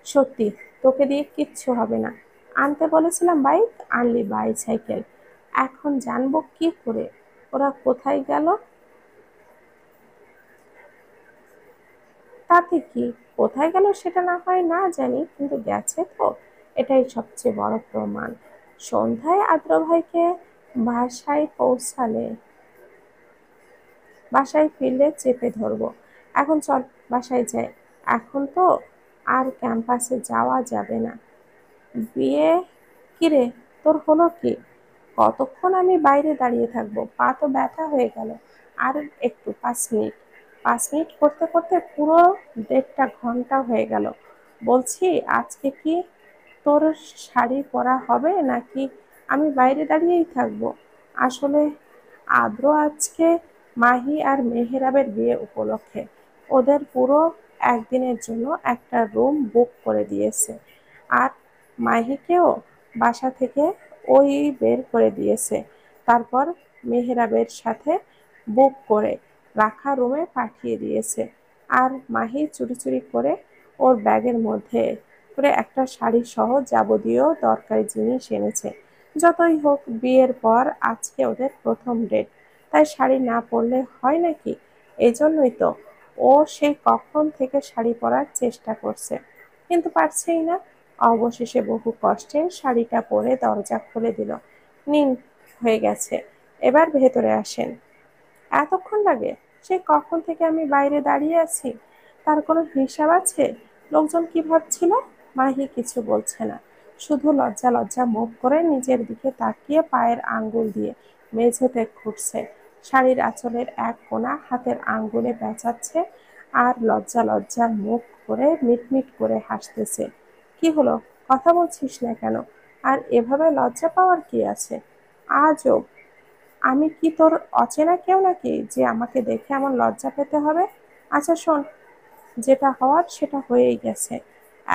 সত্যি, তোকে দিয়ে কিচ্ছু হবে না। আনতে বলেছিলাম বাইক, আনলি বাইসাইকেল। এখন জানবো কি করে ওরা কোথায় গেল? তাতে কি, কোথায় গেল সেটা না হয় না জানি, কিন্তু গেছে তো, এটাই সবচেয়ে বড় প্রমাণ। সন্ধ্যায় আদ্র ভাইকে বাসায় পৌঁছালে বাসায় ফিরলে চেপে ধরবো। এখন চল বাসায় যাই। এখন তো আর ক্যাম্পাসে যাওয়া যাবে না। বিয়ে? কিরে, তোর হলো কি? কতক্ষণ আমি বাইরে দাঁড়িয়ে থাকবো? পা তো ব্যথা হয়ে গেল। আর একটু 5 মিনিট। 5 মিনিট করতে করতে পুরো 1.5 ঘন্টা হয়ে গেল। বলছি, আজকে কি তোর শাড়ি পরা হবে নাকি আমি বাইরে দাঁড়িয়েই থাকবো? আসলে আদ্র আজকে মাহি আর মেহেরাবের বিয়ে উপলক্ষে ওদের পুরো একদিনের জন্য একটা রুম বুক করে দিয়েছে। আর মাহিকেও বাসা থেকে ওই বের করে দিয়েছে। তারপর মেহেরাবের সাথে বুক করে রাখা রুমে পাঠিয়ে দিয়েছে। আর মাহি চুরি চুরি করে ওর ব্যাগের মধ্যে করে একটা শাড়ি সহ যাবতীয় দরকারি জিনিস এনেছে। যতই হোক বিয়ের পর আজকে ওদের প্রথম ডেট, তাই শাড়ি না পরলে হয় নাকি? এই জন্যই তো ও সেই কখন থেকে শাড়ি পরার চেষ্টা করছে, কিন্তু পারছেই না। অবশেষে বহু কষ্টে শাড়িটা পরে দরজা খুলে দিল। নিন, হয়ে গেছে, এবার ভেতরে আসেন। এতক্ষণ লাগে? সেই কখন থেকে আমি বাইরে দাঁড়িয়ে আছি, তার কোনো হিসাব আছে? লোকজন কি ভাবছিল? মাহি কিছু বলছে না, শুধু লজ্জা লজ্জা মুখ করে নিজের দিকে তাকিয়ে পায়ের আঙ্গুল দিয়ে মেঝেতে খুঁড়ছে। শাড়ির আঁচলের এক কোণা হাতের আঙ্গুলে পেঁচাচ্ছে আর লজ্জা লজ্জা মুখ করে মিটমিট করে হাসতেছে। কি হলো, কথা বলছিস না কেন? আর এভাবে লজ্জা পাওয়ার কি আছে? আজব, আমি কি তোর অচেনা কেউ নাকি যে আমাকে দেখে এমন লজ্জা পেতে হবে? আচ্ছা শোন, যেটা হওয়ার সেটা হয়েই গেছে।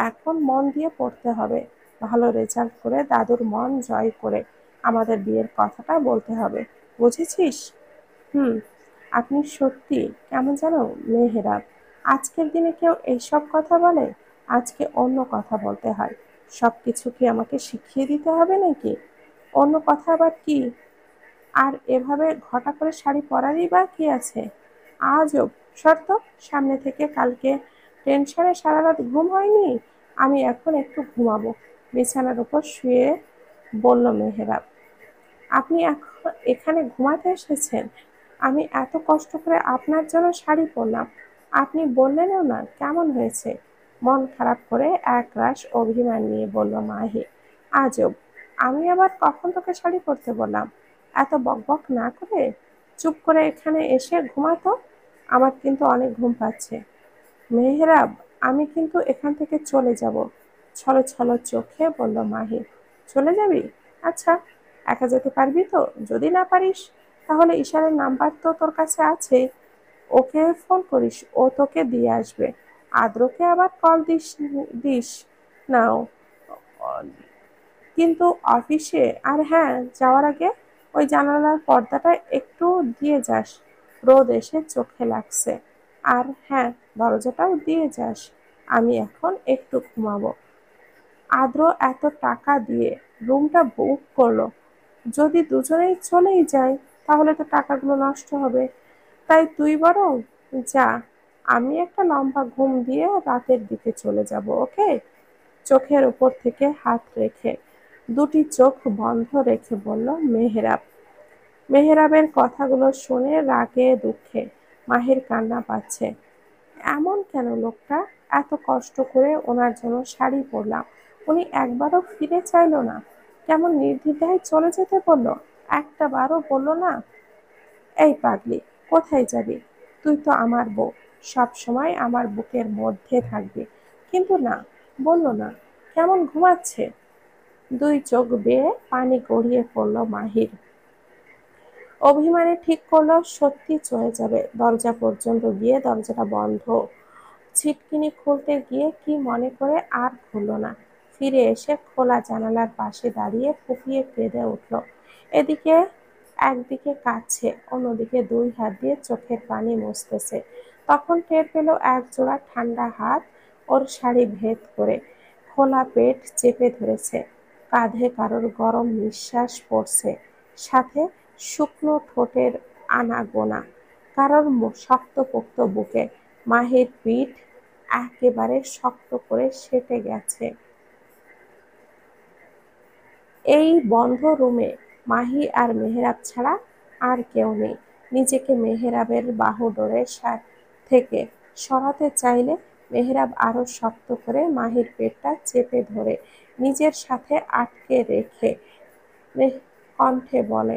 এখন মন দিয়ে পড়তে হবে, ভালো রেজাল্ট করে দাদুর মন জয় করে আমাদের বিয়ের কথাটা বলতে হবে। বুঝেছিস? হুম। আপনি সত্যি কেমন যেন মেহেরাব। আজকের দিনে কেউ এইসব কথা বলে? আজকে অন্য কথা বলতে হয়। সবকিছু কি আমাকে শিখিয়ে দিতে হবে নাকি? অন্য কথা আবার কি? আর এভাবে ঘটা করে শাড়ি পরারই বা কি আছে? আজব। শর্ত, সামনে থেকে। কালকে টেনশনে সারা রাত ঘুম হয়নি। আমি এখন একটু ঘুমাবো। বিছানার উপর শুয়ে বলল মেহেরাব। আপনি এখন এখানে ঘুমাতে এসেছেন? আমি এত কষ্ট করে আপনার জন্য শাড়ি পরলাম, আপনি বললেনও না কেমন হয়েছে। মন খারাপ করে একরাশ অভিমান নিয়ে বলল মাহি। আজব, আমি আবার কখন তোকে শাড়ি পরতে বললাম? এত বকবক না করে চুপ করে এখানে এসে ঘুমাতো। আমার কিন্তু অনেক ঘুম পাচ্ছে। মেহরাব, আমি কিন্তু এখান থেকে চলে যাব, ছলো ছলো চোখে বলল মাহি। চলে যাবি? আচ্ছা, একা যেতে পারবি তো? যদি না পারিস তাহলে ইশারের নাম্বার তো তোর কাছে আছে, ওকে ফোন করিস, ও তোকে দিয়ে আসবে। আদ্রকে আবার কল দিস দিস নাও কিন্তু অফিসে। আর হ্যাঁ, যাওয়ার আগে ওই জানালার পর্দাটা একটু দিয়ে যাস, রোদ এসে চোখে লাগছে। আর হ্যাঁ, দরজাটাও দিয়ে যাস। আমি এখন একটু ঘুমাবো। আদ্র এত টাকা দিয়ে রুমটা বুক করলো, যদি দুজনেই চলেই যাই তাহলে তো টাকাগুলো নষ্ট হবে। তাই তুই বরং যা, আমি একটা লম্বা ঘুম দিয়ে রাতের দিকে চলে যাব। ওকে? চোখের উপর থেকে হাত রেখে দুটি চোখ বন্ধ রেখে বলল মেহেরাব। মেহেরাবের কথাগুলো শুনে রাগে দুঃখে মাহির কান্না পাচ্ছে। এমন কেন লোকটা? এত কষ্ট করে ওনার জন্য শাড়ি পরলাম, উনি একবারও ফিরে চাইলো না? কেমন নির্দ্বিধায় চলে যেতে বললো, একটা বারও বললো না এই পাগলি, কোথায় যাবি? তুই তো আমার বউ, সব সময় আমার বুকের মধ্যে থাকবি। কিন্তু না, বললো না। কেমন ঘুমাচ্ছে। দুই চোখ বেয়ে পানি গড়িয়ে পড়ল মাহির। অভিমানে ঠিক করলো সত্যি চলে যাবে। দরজা পর্যন্ত গিয়ে দরজাটা বন্ধ। ছিটকিনি খুলতে গিয়ে কি মনে করে আর খুলল না। ফিরে এসে খোলা জানালার পাশে দাঁড়িয়ে ফুঁপিয়ে কেঁদে উঠল। এদিকে একদিকে কাঁদছে, অন্যদিকে দুই হাত দিয়ে চোখের পানি মুছতেছে। তখন টের পেল এক জোড়া ঠান্ডা হাত ওর শাড়ি ভেদ করে খোলা পেট চেপে ধরেছে। কাঁধে কারোর গরম নিঃশ্বাস পড়ছে, সাথে শুকনো ঠোঁটের আনাগোনা। কারোর শক্তপোক্ত বুকে। মাহির পিঠ একেবারে শক্ত করে সেঁটে গেছে। এই বন্ধ রুমে মাহি আর মেহেরাব ছাড়া আর কেউ নেই। নিজেকে মেহেরাবের বাহুডোরের থেকে সরাতে চাইলে মেহেরাব আরো শক্ত করে মাহির পেটটা চেপে ধরে নিজের সাথে আটকে রেখে কণ্ঠে বলে,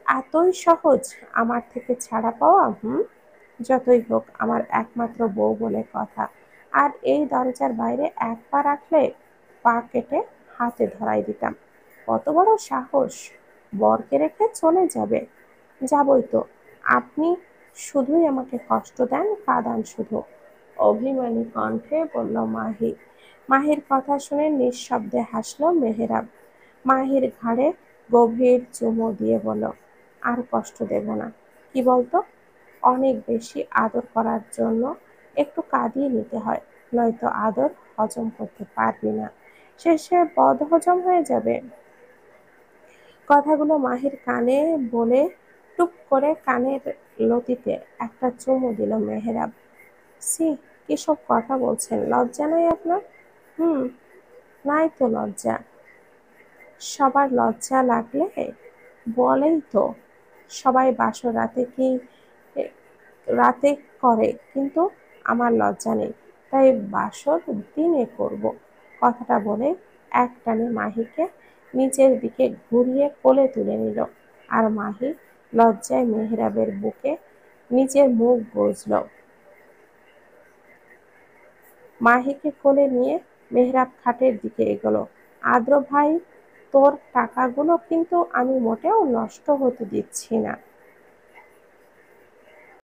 এতই সহজ আমার থেকে ছাড়া পাওয়া? যতই হোক আমার একমাত্র বউ বলে কথা, আর এই দরজার বাইরে এক পা রাখলে পা কেটে হাতে ধরাই দিতাম। কত বড় সাহস, বরকে রেখে চলে যাবে? যাবই তো, আপনি শুধুই আমাকে কষ্ট দেন, কাঁদান শুধু, অভিমানী কণ্ঠে বলল মাহি। মাহির কথা শুনে নিঃশব্দে হাসলো মেহেরাব। মাহির ঘাড়ে গভীর চুমু দিয়ে বলল, আর কষ্ট দেব না। কি বলতো, অনেক বেশি আদর করার জন্য একটু কাঁদিয়ে নিতে হয়, নয়তো আদর হজম করতে পারবি না, শেষে বদহজম হয়ে যাবে। কথাগুলো মাহির কানে বলে টুক করে কানের লতিতে একটা চুমু দিল মেহেরাব। ছি, কিসব কথা বলছেন, লজ্জা নাই আপনার? হুম, নাই তো লজ্জা। সবার লজ্জা লাগলে বলেই তো। সবাই বাসর রাতে কি এ, রাতে করে, কিন্তু আমার লজ্জা নেই, তাই বাসর দিনে করব। কথাটা বলে একটানে মাহিকে নিচের দিকে ঘুরিয়ে কোলে তুলে নিল, আর মাহি লজ্জায় মেহেরাবের বুকে নিজের মুখ গুজল। মাহিকে কোলে নিয়ে মেহরাব খাটের দিকে এগোলো। আদ্র ভাই, তোর টাকাগুলো কিন্তু আমি মোটেও নষ্ট হতে দিচ্ছি না।